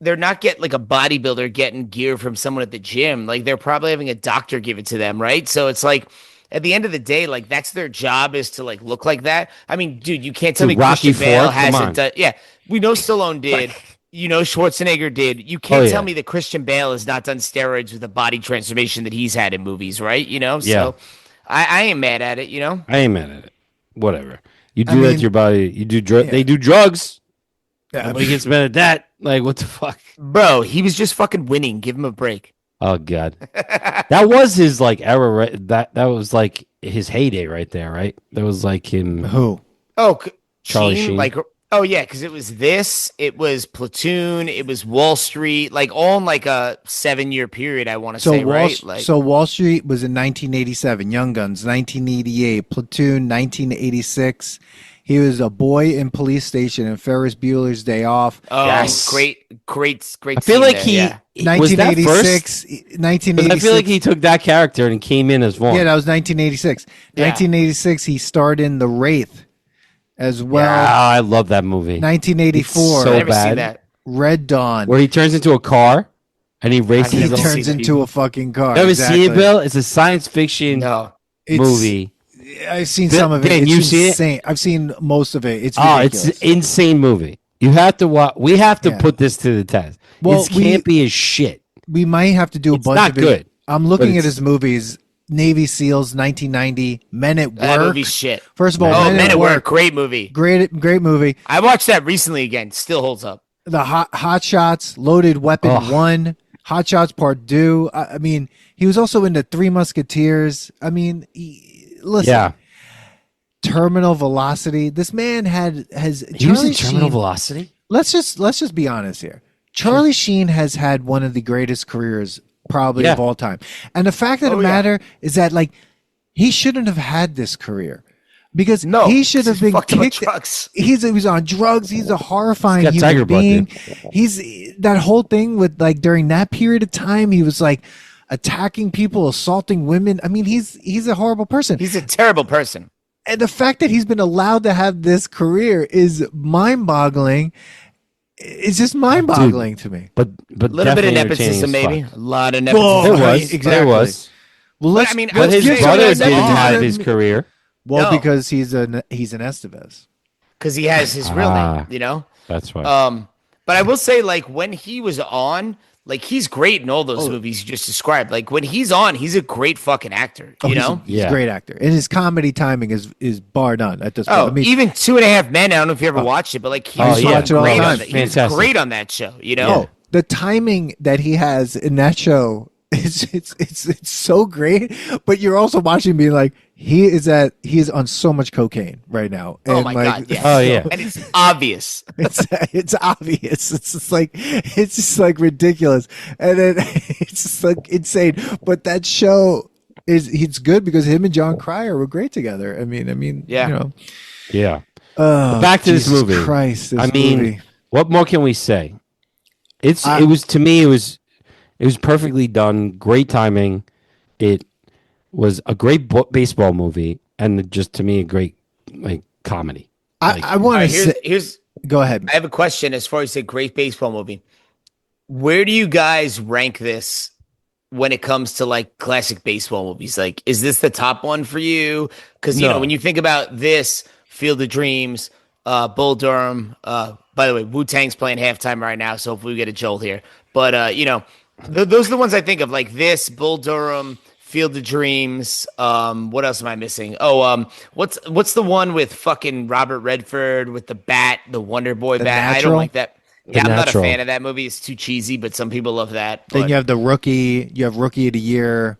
they're not getting like a bodybuilder getting gear from someone at the gym. Like they're probably having a doctor give it to them, right? So it's like at the end of the day, like that's their job is to like look like that. I mean, dude, you can't tell me Christian Bale hasn't done. Yeah, we know Stallone did. Schwarzenegger did. You can't tell me that Christian Bale has not done steroids with the body transformation that he's had in movies, right? So I ain't mad at it. I ain't mad at it. Whatever you do with your body, you do. They do drugs. Yeah, nobody gets mad at that. Like, what the fuck? Bro, he was just fucking winning. Give him a break. Oh, God. That was his, like, era. Right? That was, like, his heyday right there, right? That was, like, him. Who? Oh, Charlie Sheen. Like, because it was Platoon, it was Wall Street, like, all in, like, a 7-year period, I want to say, right? So Wall Street was in 1987, Young Guns, 1988, Platoon, 1986. He was a boy in Police Station in Ferris Bueller's Day Off. Oh, yes. Great. I feel like he 1986. 1986. I feel like he took that character and came in as Vaughn. Yeah, that was 1986. Yeah. 1986, he starred in The Wraith as well. Yeah, I love that movie. 1984. It's so bad. That. Red Dawn. Where he turns into a car and he races. He turns into a fucking car. You ever seen it, Bill? It's a science fiction movie. I've seen some of it. Dan, It's you see insane. I've seen most of it. It's ridiculous. It's an insane movie. You have to watch. We have to put this to the test. Well, it can't be as shit. We might have to do a It's bunch not of it. good, I'm looking at his movies. Navy SEALs, 1990, Men at Work. That movie's shit. First of all, Men at Work, great movie. Great movie. I watched that recently again. Still holds up. The Hot Shots, Loaded Weapon 1, Hot Shots Part 2. I mean, he was also in the Three Musketeers. I mean, listen. Yeah. Terminal Velocity. This man has He was in Charlie Terminal Sheen. Velocity. Let's just be honest here. Charlie Sheen has had one of the greatest careers probably of all time. And the fact of the matter is that like he shouldn't have had this career. Because he should have been kicked. He was on drugs. He's a horrifying human being. He's that whole thing with like during that period of time, he was like attacking people, assaulting women. I mean, he's a horrible person. He's a terrible person. And the fact that he's been allowed to have this career is mind-boggling. It's just mind-boggling to me. But a little bit of nepotism, maybe. A lot of nepotism. There was. Well, but his brothers didn't have his career. Well, because he's an Estevez. Because he has his real name, you know? That's right. But I will say, like, when he was on, like, he's great in all those movies you just described. Like, when he's on, he's a great fucking actor, you know? He's a great actor. And his comedy timing is bar none at this point. I mean, even 2.5 Men, I don't know if you ever watched it, but, like, he was great on that. He was great on that show, you know? The timing that he has in that show, it's so great, but you're also watching being like, he is on so much cocaine right now. And oh my god! Yes. Oh yeah, and it's obvious. It's obvious. It's just like ridiculous, and then it's just like insane. But that show it's good because him and John Cryer were great together. I mean, yeah, you know, yeah. Back to this movie. Christ, movie. What more can we say? It was perfectly done. Great timing. It was a great baseball movie, and just to me a great like comedy. I want to say. Go ahead. I have a question as far as a great baseball movie. Where do you guys rank this when it comes to like classic baseball movies? Like, is this the top one for you? Because you know when you think about this, Field of Dreams, Bull Durham. By the way, Wu-Tang's playing halftime right now, so hopefully we get a jolt here. But you know, those are the ones I think of. Like this, Bull Durham. Field of Dreams. What else am I missing? Oh, what's the one with fucking Robert Redford with the bat, the Wonder Boy bat? Natural? I don't like that. Yeah, I'm not a Natural. fan of that movie. It's too cheesy, but some people love that. Then you have the Rookie. You have Rookie of the Year.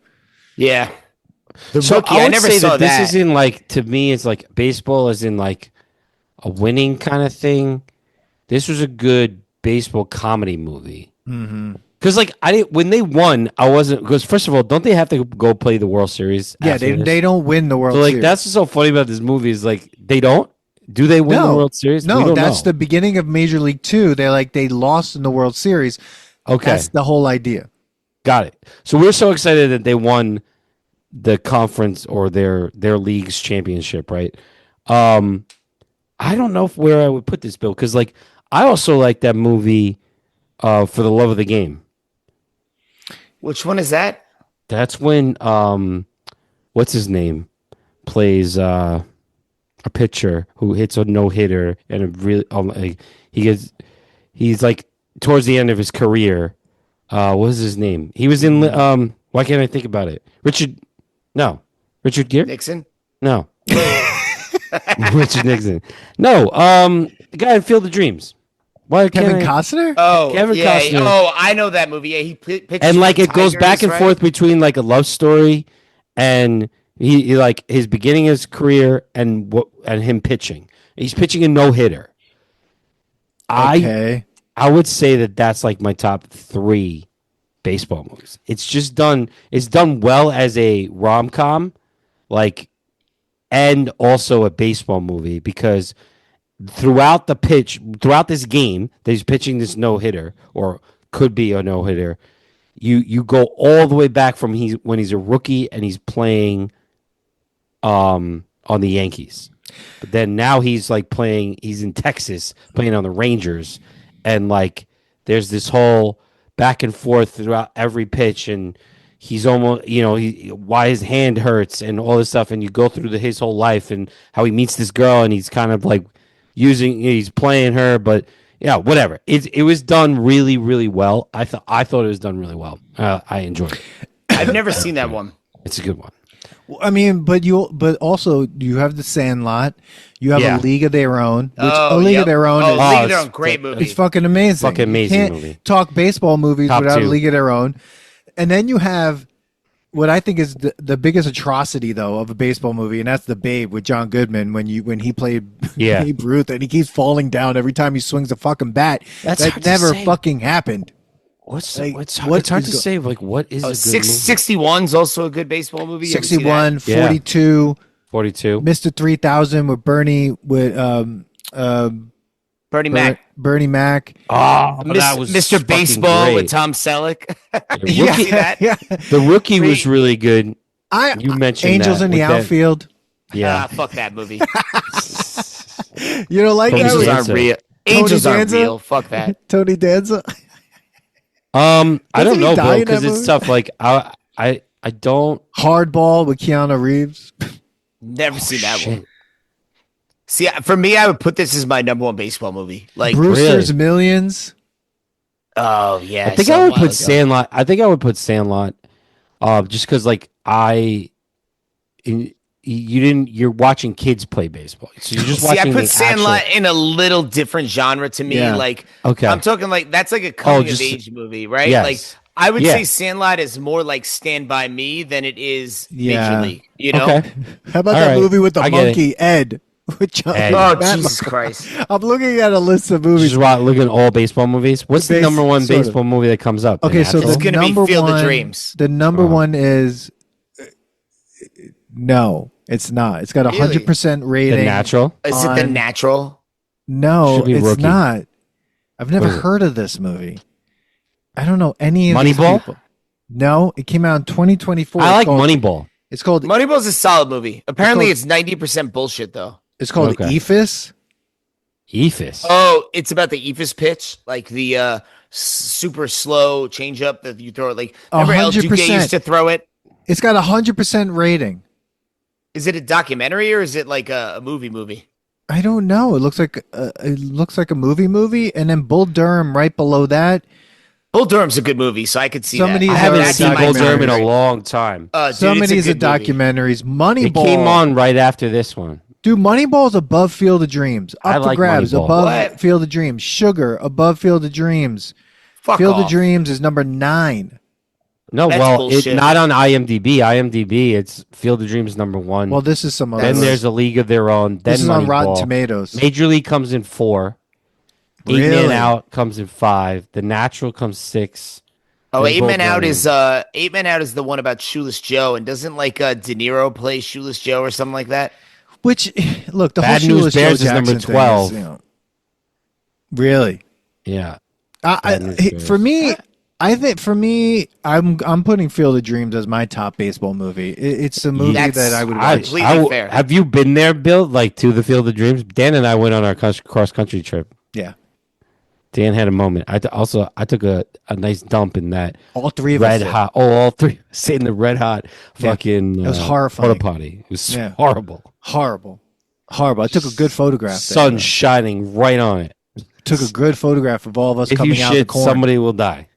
Yeah. So Rookie, I would never say saw that this isn't like, to me, it's like baseball is in like a winning kind of thing. This was a good baseball comedy movie. Mm-hmm. Because like when they won, I wasn't, because first of all, don't they have to go play the World Series? Yeah, they don't win the World Series. That's what's so funny about this movie is like they don't. Do they win the World Series? No, that's the beginning of Major League 2. They lost in the World Series. Okay, that's the whole idea. Got it. So we're so excited that they won the conference or their league's championship, right? I don't know where I would put this, Bill, because like I also like that movie, For the Love of the Game. Which one is that? That's when what's his name plays a pitcher who hits a no-hitter and a really like he's like towards the end of his career. What was his name? He was in why can't I think about it? Richard Gere? Nixon? No. Richard Nixon. No, the guy in Field of Dreams. Why Kevin Costner? Oh, Kevin Costner. Oh, I know that movie. Yeah, he pitched and like it goes Tigers, back and right? forth between like a love story and he like his beginning of his career and him pitching. He's pitching a no-hitter. Okay. I would say that that's like my top 3 baseball movies. It's just done. It's done well as a rom-com, like, and also a baseball movie because throughout this game that he's pitching this no-hitter or could be a no-hitter, you go all the way back from when he's a rookie and he's playing on the Yankees. But then now he's in Texas playing on the Rangers, and like there's this whole back and forth throughout every pitch, and he's almost, why his hand hurts and all this stuff. And you go through his whole life and how he meets this girl and he's kind of like he's playing her, but yeah, whatever. It was done really, really well. I thought it was done really well. I enjoyed it. I've never seen that one. It's a good one. I mean, but also you have The Sandlot, you have A League of Their Own, which A League of Their Own is League of Their Own, great movie. It's fucking amazing. Fucking amazing you can't movie. Talk baseball movies Top without 2. A League of Their Own, and then you have what I think is the biggest atrocity though of a baseball movie, and that's The Babe with John Goodman when he played Babe Ruth, and he keeps falling down every time he swings a fucking bat. That never fucking happened. It's hard to say. Like, what is a good movie? 61 is also a good baseball movie. 61, 42, 42, Mr. 3000 with Bernie Mac. Bernie Mac. Oh, that was Mr. Baseball great. with Tom Selleck. Yeah, see that? Yeah. The Rookie was really good. You mentioned Angels that in the Outfield. Yeah, fuck that movie. You don't like Angels that? aren't real. Angels aren't real. Fuck that. Tony Danza. I don't know, bro, because it's tough. Like I don't. Hardball with Keanu Reeves. Never seen that one. See, for me, I would put this as my number one baseball movie. Like Brewster's Millions. Oh yeah, I think I would put Sandlot. I think I would put Sandlot, just because like you're watching kids play baseball, so you're just watching. I put Sandlot in a little different genre to me. Yeah. Like, okay, I'm talking like that's like a coming of age movie, right? Yes. Like, I would say Sandlot is more like Stand By Me than it is Major League. You know? Okay. How about that movie with the monkey Ed? Ed. Oh Jesus Christ! I'm looking at a list of movies. Just looking at all baseball movies. What's the number one baseball movie that comes up? Okay, so it's going to be Field of Dreams. The number one is no, it's not. It's got 100% rating. The Natural. Is it The Natural? No, it's Rookie. not. I've never heard of this movie. I don't know any of these people. No, it came out in 2024. I like Moneyball. It's called Moneyball's a solid movie. Apparently, it's 90% bullshit though. It's called Ephus. Ephus. Oh, it's about the Ephus pitch, like the super slow changeup that you throw. Like, remember El Duque used to throw it? It's got 100% rating. Is it a documentary or is it like a movie? I don't know. It looks like a movie, and then Bull Durham right below that. Bull Durham's a good movie, so I could see that. I haven't seen Bull Durham in a long time. Some of these are documentaries. Moneyball. It came on right after this one. Dude, Moneyball's above Field of Dreams. Up for grabs, Moneyball. above Field of Dreams. Sugar, above Field of Dreams. Field of Dreams is number 9. No, it's not on IMDb. IMDb, it's Field of Dreams number 1. Well, this is some other. Then there's A League of Their Own. Then this is Moneyball. on Rotten Tomatoes. Major League comes in 4. Really? 8 Men Out comes in 5. The Natural comes 6. Oh, 8 Men Out is 8 Men Out is the one about Shoeless Joe, and doesn't like De Niro play Shoeless Joe or something like that? Which, look, the Bad whole News Shoeless Bears Joe is number Jackson 12. thing is, really? Yeah. For me, I'm putting Field of Dreams as my top baseball movie. It's a movie that I would watch. Fair. Have you been there, Bill? Like to the Field of Dreams? Dan and I went on our cross country trip. Yeah. Dan had a moment. I took a nice dump in that. All three of red us. hot. Oh, all three. Sitting in the red hot fucking. It was horrifying. Porta potty. It was horrible. Horrible. I took a good photograph. Sun shining right on it. Took a good photograph of all of us coming out of the corn. Somebody will die.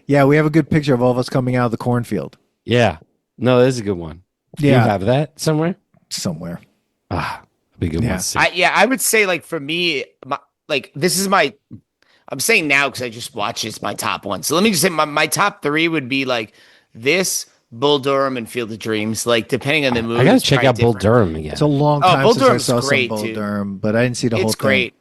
Yeah, we have a good picture of all of us coming out of the cornfield. Yeah. No, this is a good one. Do you have that somewhere? Somewhere. Ah, be a good one. I would say like for me, this is my. I'm saying now because I just watched it's my top one. So let me just say my top 3 would be like this, Bull Durham, and Field of Dreams. Like depending on the movie. I gotta check out Bull Durham again. It's a long time Bull since Durham's I saw great, some Bull Durham, but I didn't see the whole thing. It's great.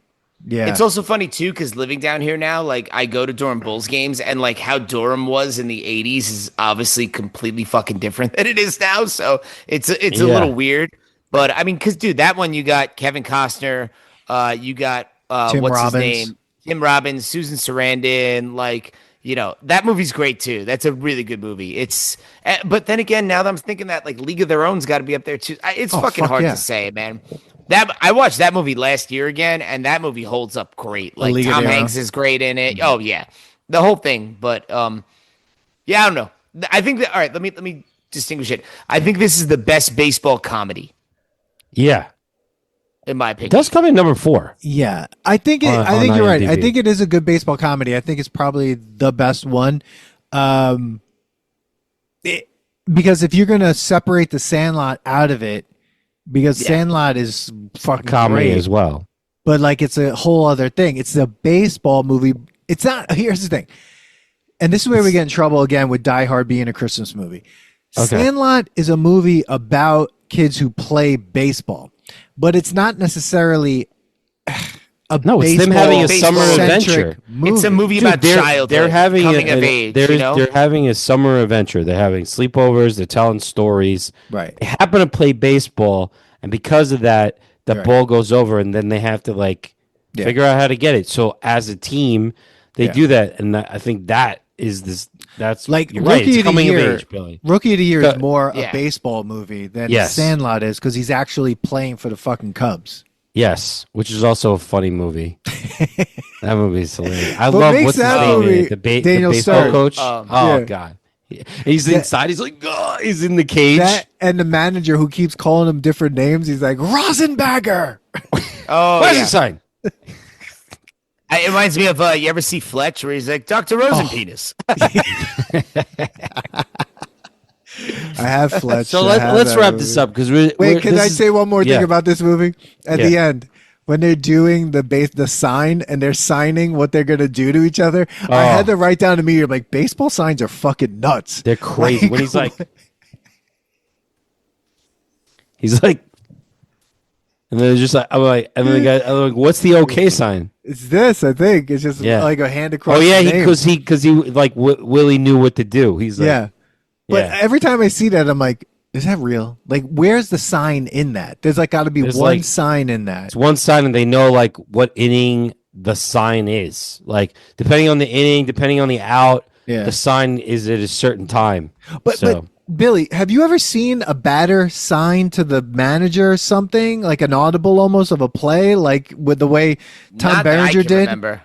Yeah. It's also funny too because living down here now, like I go to Durham Bulls games, and like how Durham was in the '80s is obviously completely fucking different than it is now. So it's a little weird. But I mean, because dude, that one you got Kevin Costner, you got Tim what's Robbins. his name? Tim Robbins, Susan Sarandon, like, you know, that movie's great too. That's a really good movie. It's, but then again, now that I'm thinking that like League of Their Own's got to be up there too. It's fucking hard to say, man. That I watched that movie last year again, and that movie holds up great. Like Tom Hanks is great in it. Oh yeah, the whole thing. But yeah, I don't know. I think that. All right, let me distinguish it. I think this is the best baseball comedy. Yeah. In my opinion, it does come in number 4. Yeah, I think you're right. I think it is a good baseball comedy. I think it's probably the best one. Because if you're gonna separate the Sandlot out of it, because Sandlot is fucking comedy great, as well, but like it's a whole other thing. It's a baseball movie. It's not. Here's the thing, and this is where we get in trouble again with Die Hard being a Christmas movie. Okay. Sandlot is a movie about kids who play baseball, but it's not necessarily it's them having a summer adventure. Movie. It's a movie about childhood. They're having coming of age. They're having a summer adventure. They're having sleepovers. They're telling stories. Right. They happen to play baseball, and because of that, the ball goes over, and then they have to figure out how to get it. So as a team, they do that, and I think that is this. That's like Rookie of the Year. Age, Billy. Rookie of the Year is more a baseball movie than Sandlot is because he's actually playing for the fucking Cubs. Yes, which is also a funny movie. That movie is hilarious. I what love makes what's his that name movie? in it? The Daniel baseball Stern. coach. God, he's inside. He's like, he's in the cage. That, and the manager who keeps calling him different names. He's like Rosenbagger. Where's the sign? It reminds me of you ever see Fletch where he's like Dr. Rosenpenis. I have Fletch. So let's wrap this up because can I say one more thing about this movie? At the end, when they're doing the sign and they're signing what they're gonna do to each other, I had to write down immediately like baseball signs are fucking nuts. They're crazy. When he's like, and then it's just like I'm like, and then the guy, I'm like, what's the OK sign? It's this, I think. It's just like a hand across. Oh yeah, because he like Willie knew what to do. He's like, But every time I see that, I'm like, is that real? Like, where's the sign in that? There's got to be one sign in that. It's one sign, and they know like what inning the sign is. Like, depending on the inning, depending on the out, the sign is at a certain time. But Billy, have you ever seen a batter sign to the manager or something like an audible almost of a play, like with the way Tom Berenger did? Remember.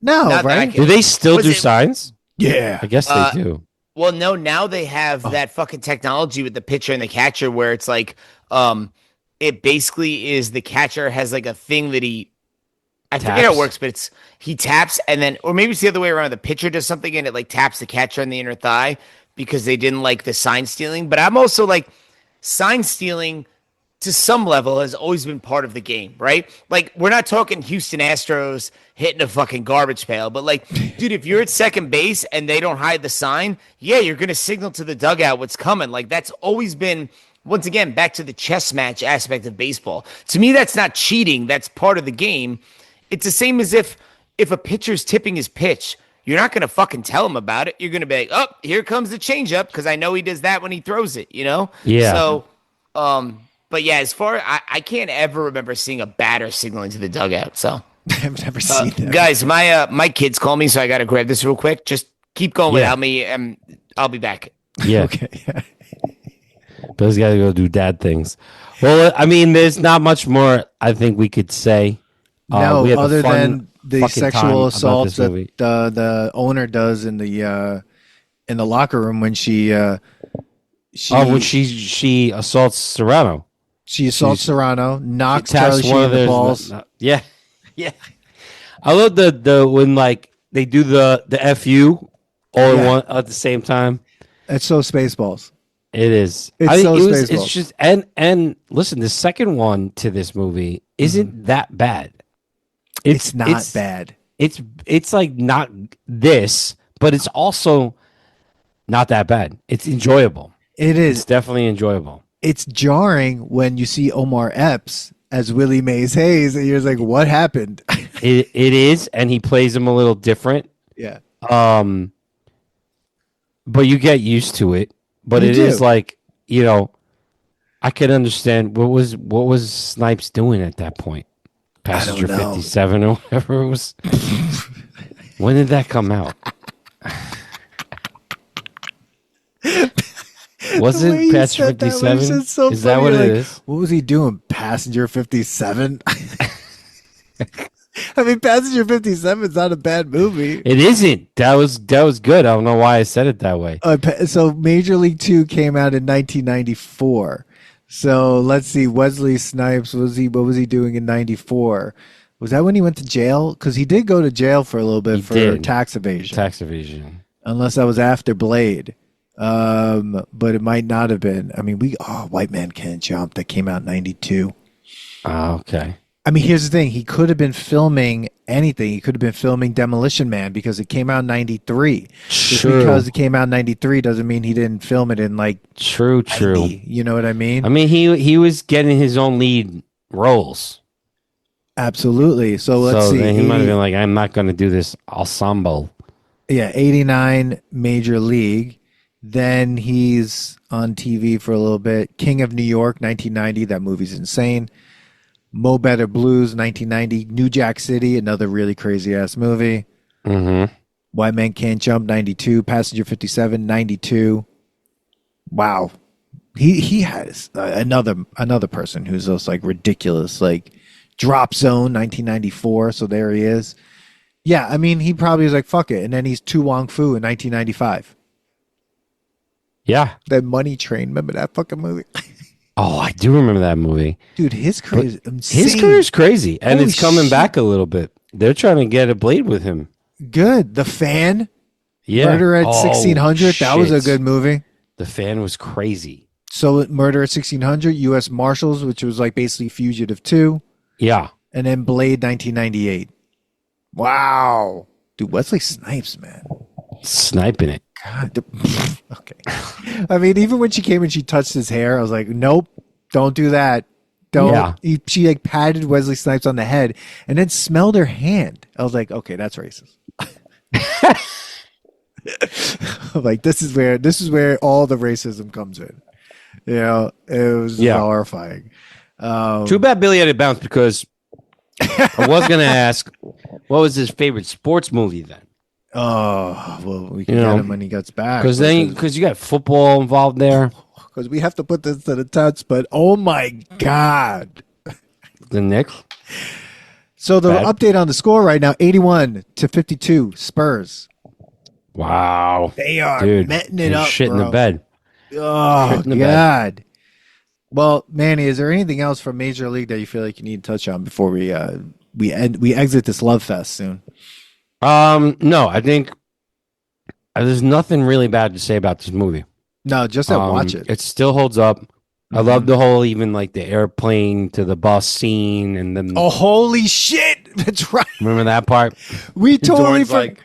No, right? Do they still do signs? Yeah, I guess they do. Well, no, now they have that fucking technology with the pitcher and the catcher where it's like, it basically is the catcher has like a thing that I forget how it works, but he taps and then, or maybe it's the other way around. The pitcher does something and it like taps the catcher on the inner thigh because they didn't like the sign stealing. But I'm also like, sign stealing to some level has always been part of the game, right? Like, we're not talking Houston Astros hitting a fucking garbage pail, but like, dude, if you're at second base and they don't hide the sign, you're going to signal to the dugout what's coming. Like, that's always been, once again, back to the chess match aspect of baseball. To me, that's not cheating. That's part of the game. It's the same as if a pitcher's tipping his pitch, you're not going to fucking tell him about it. You're going to be like, oh, here comes the changeup because I know he does that when he throws it, you know? Yeah. So, but yeah, as far I can't ever remember seeing a batter signaling to the dugout. So I've never seen that. Guys, my kids call me, so I got to grab this real quick. Just keep going without me, and I'll be back. Yeah. Okay. Bill's got to go do dad things. Well, I mean, there's not much more I think we could say. No, other than the sexual assaults that the owner does in the locker room when she assaults Serrano. She assaults Serrano, knocks Charlie Sheen in the balls. Yeah. I love the when like they do the FU all in one at the same time. It's so Spaceballs. It is. Spaceballs. It's just and listen, the second one to this movie isn't that bad. It's not bad. It's like not this, but it's also not that bad. It's enjoyable. It is. It's definitely enjoyable. It's jarring when you see Omar Epps as Willie Mays Hayes, and you're just like, what happened? It is, and he plays him a little different. Yeah. But you get used to it. But it is like, I can understand what was Snipes doing at that point? Passenger 57 or whatever it was. When did that come out? Was it Passenger 57? Is that what it is? What was he doing? Passenger 57? I mean, Passenger 57 is not a bad movie. It isn't. That was good. I don't know why I said it that way. So Major League 2 came out in 1994. So let's see. Wesley Snipes, what was he doing in 94? Was that when he went to jail? Because he did go to jail for a little bit for tax evasion. Tax evasion. Unless that was after Blade. But it might not have been. I mean, White Man Can't Jump, that came out in 92. Oh, okay. I mean, here's the thing. He could have been filming anything. He could have been filming Demolition Man because it came out in 93. Just because it came out in 93 doesn't mean he didn't film it in like True. 90, you know what I mean? I mean, he was getting his own lead roles. Absolutely. So let's see. He might have been like, I'm not going to do this ensemble. Yeah, 89 Major League. Then he's on TV for a little bit. King of New York, 1990. That movie's insane. Mo Better Blues, 1990. New Jack City, another really crazy-ass movie. Mm-hmm. White Man Can't Jump, 92. Passenger 57, 92. Wow. He has another person who's just like ridiculous, like Drop Zone, 1994. So there he is. Yeah, I mean, he probably was like, fuck it. And then he's Tu Wong Fu in 1995. Yeah. That Money Train. Remember that fucking movie? Oh, I do remember that movie. Dude, his career is insane. His career is crazy. And Holy it's coming shit. back a little bit. They're trying to get a Blade with him. Good. The Fan. Yeah. Murder at 1600. That was a good movie. The Fan was crazy. So Murder at 1600. U.S. Marshals, which was like basically Fugitive 2. Yeah. And then Blade 1998. Wow. Dude, Wesley Snipes, man. Sniping it. God. Okay. I mean, even when she came and she touched his hair, I was like, nope, don't do that. Don't. Yeah. She like patted Wesley Snipes on the head and then smelled her hand. I was like, okay, that's racist. Like, this is where all the racism comes in. You know, it was horrifying. Too bad Billy had to bounce because I was going to ask, what was his favorite sports movie then? Oh, well, we can get him when he gets back. Because you got football involved there. Because we have to put this to the test, but oh my God. The Knicks? So the update on the score right now, 81-52, Spurs. Wow. They are metting it up, shit bro. in the bed. Oh, God. Well, Manny, is there anything else from Major League that you feel like you need to touch on before we exit this love fest soon? No, I think there's nothing really bad to say about this movie. No, just watch it. It still holds up. I love the whole, even like the airplane to the bus scene and then. Oh, holy shit! That's right. Remember that part? We totally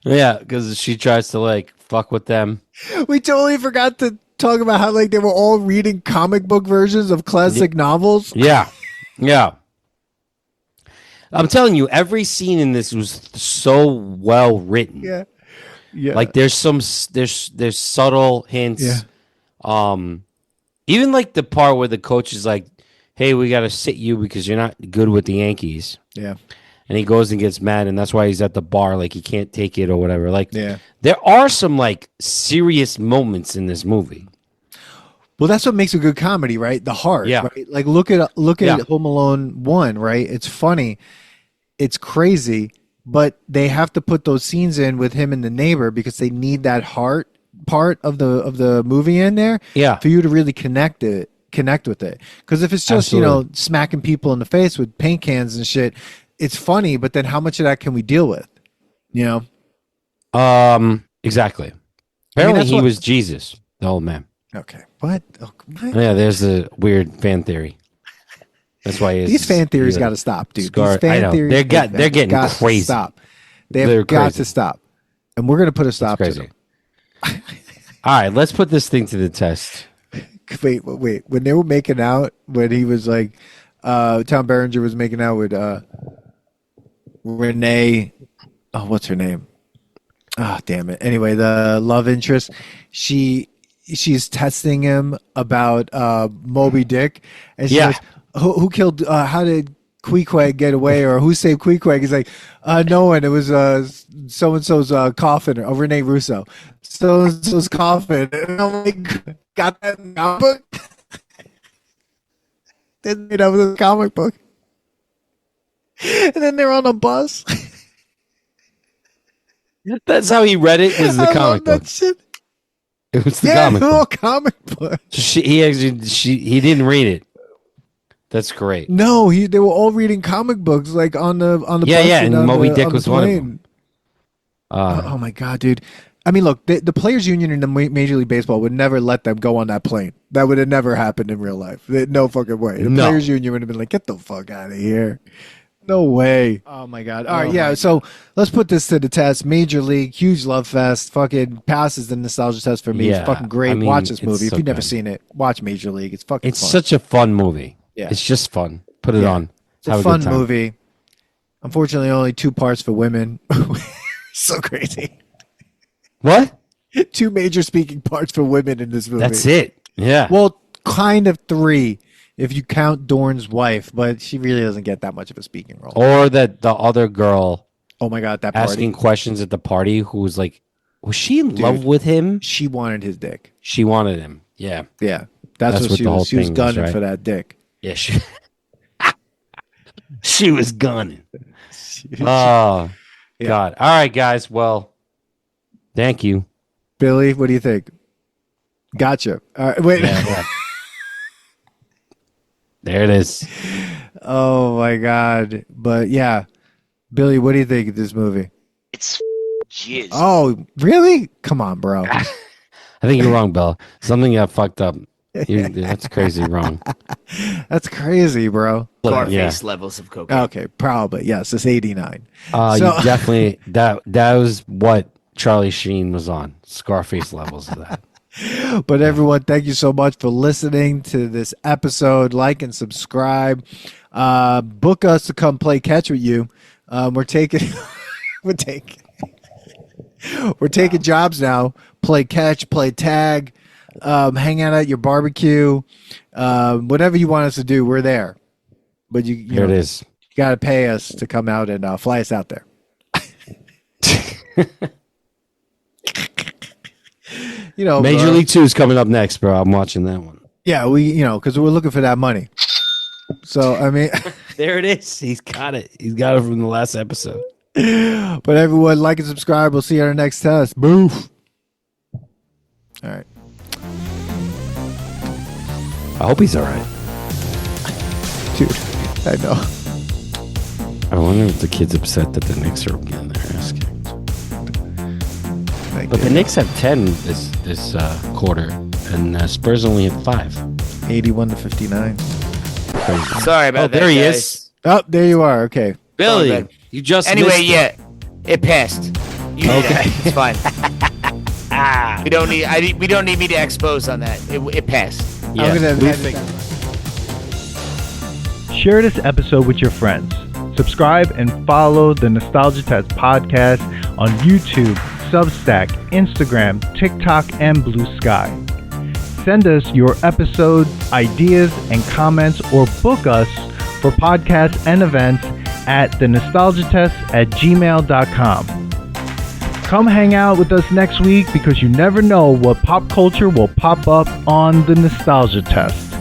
yeah, because she tries to like fuck with them. We totally forgot to talk about how like they were all reading comic book versions of classic novels. Yeah, yeah. I'm telling you, every scene in this was so well written. Yeah, yeah. Like there's subtle hints. Yeah. Even like the part where the coach is like, "Hey, we got to sit you because you're not good with the Yankees." Yeah. And he goes and gets mad, and that's why he's at the bar, like he can't take it or whatever. Like, yeah. There are some like serious moments in this movie. Well, that's what makes a good comedy, right? The heart. Yeah. Right? Like look at Home Alone 1, right? It's funny. It's crazy, but they have to put those scenes in with him and the neighbor because they need that heart part of the movie in there for you to really connect with it. Because if it's just, smacking people in the face with paint cans and shit, it's funny, but then how much of that can we deal with? You know? Exactly. Apparently he was Jesus, the old man. Okay. What? Oh, what? Yeah, there's the weird fan theory. That's why these fan theories got to stop, dude. These fan theories, they're getting crazy. Stop. They've got to stop, and we're gonna put a stop to them. All right, let's put this thing to the test. Wait. When they were making out, when he was like, Tom Berenger was making out with Renee. Oh, what's her name? Oh, damn it. Anyway, the love interest. She's testing him about Moby Dick, and she goes, Who killed? How did Queequeg get away? Or who saved Queequeg? He's like, no one. It was so and so's coffin. Or Rene Russo. So and so's coffin. And I'm like, got that in the comic book? That was a comic book. And then they're on a bus. That's how he read it. Was the comic book? Shit. It was the comic book. Comic book. He didn't read it. That's great. No, they were all reading comic books like on the bus and Moby Dick was one of them. Oh my god, dude! I mean, look, the players' union in the Major League Baseball would never let them go on that plane. That would have never happened in real life. No fucking way. The players' union would have been like, "Get the fuck out of here." No way. Oh my god. All right, yeah. So let's put this to the test. Major League, huge love fest. Fucking passes the nostalgia test for me. Yeah, it's fucking great. I mean, watch this movie if so you've never good. seen it. Watch Major League. It's fucking. It's fun. such a fun movie. Yeah, it's just fun. Put it on. It's a fun movie. Unfortunately, only 2 parts for women. So crazy. What? 2 major speaking parts for women in this movie. That's it. Yeah. Well, kind of 3 if you count Dorn's wife, but she really doesn't get that much of a speaking role. Or that the other girl. Oh my god, that party. Asking questions at the party. Who was like, was she in love with him? She wanted his dick. She wanted him. Yeah. Yeah. That's what she was. She was gunning for that dick. Yeah. She was gunning. Oh, yeah. God. All right, guys. Well, thank you. Billy, what do you think? Gotcha. All right, wait. Yeah. There it is. Oh, my God. But, yeah. Billy, what do you think of this movie? It's jizz. Oh, really? Come on, bro. I think you're wrong, Bill. Something got fucked up. That's crazy wrong. That's crazy, bro. Scarface levels of cocaine. Okay, probably. Yes, it's 89. You definitely, that was what Charlie Sheen was on. Scarface levels of that. But everyone, thank you so much for listening to this episode. Like and subscribe. Book us to come play catch with you. We're taking jobs now. Play catch, play tag, hang out at your barbecue, whatever you want us to do. We're there. But you Here it is. You got to pay us to come out and fly us out there. Major League 2 is coming up next, bro. I'm watching that one. Yeah, because we're looking for that money. So, I mean, there it is. He's got it. He's got it from the last episode. But everyone, like and subscribe. We'll see you on our next test. Boof. All right. I hope he's all right. Dude, I know. I wonder if the kid's upset that the Knicks are getting their ass kicked. But the Knicks have 10 this quarter, and Spurs only have 5. 81-59. Crazy. Sorry about that. There he guys. is. Oh, there you are. Okay. Billy, you just anyway, missed it passed. Okay, it's fine. We don't need me to expose on that. It passed. Yeah, Share this episode with your friends. Subscribe and follow the Nostalgia Test podcast on YouTube, Substack, Instagram, TikTok, and Blue Sky. Send us your episode ideas and comments, or book us for podcasts and events at thenostalgiatest@gmail.com. Come hang out with us next week, because you never know what pop culture will pop up on the Nostalgia Test.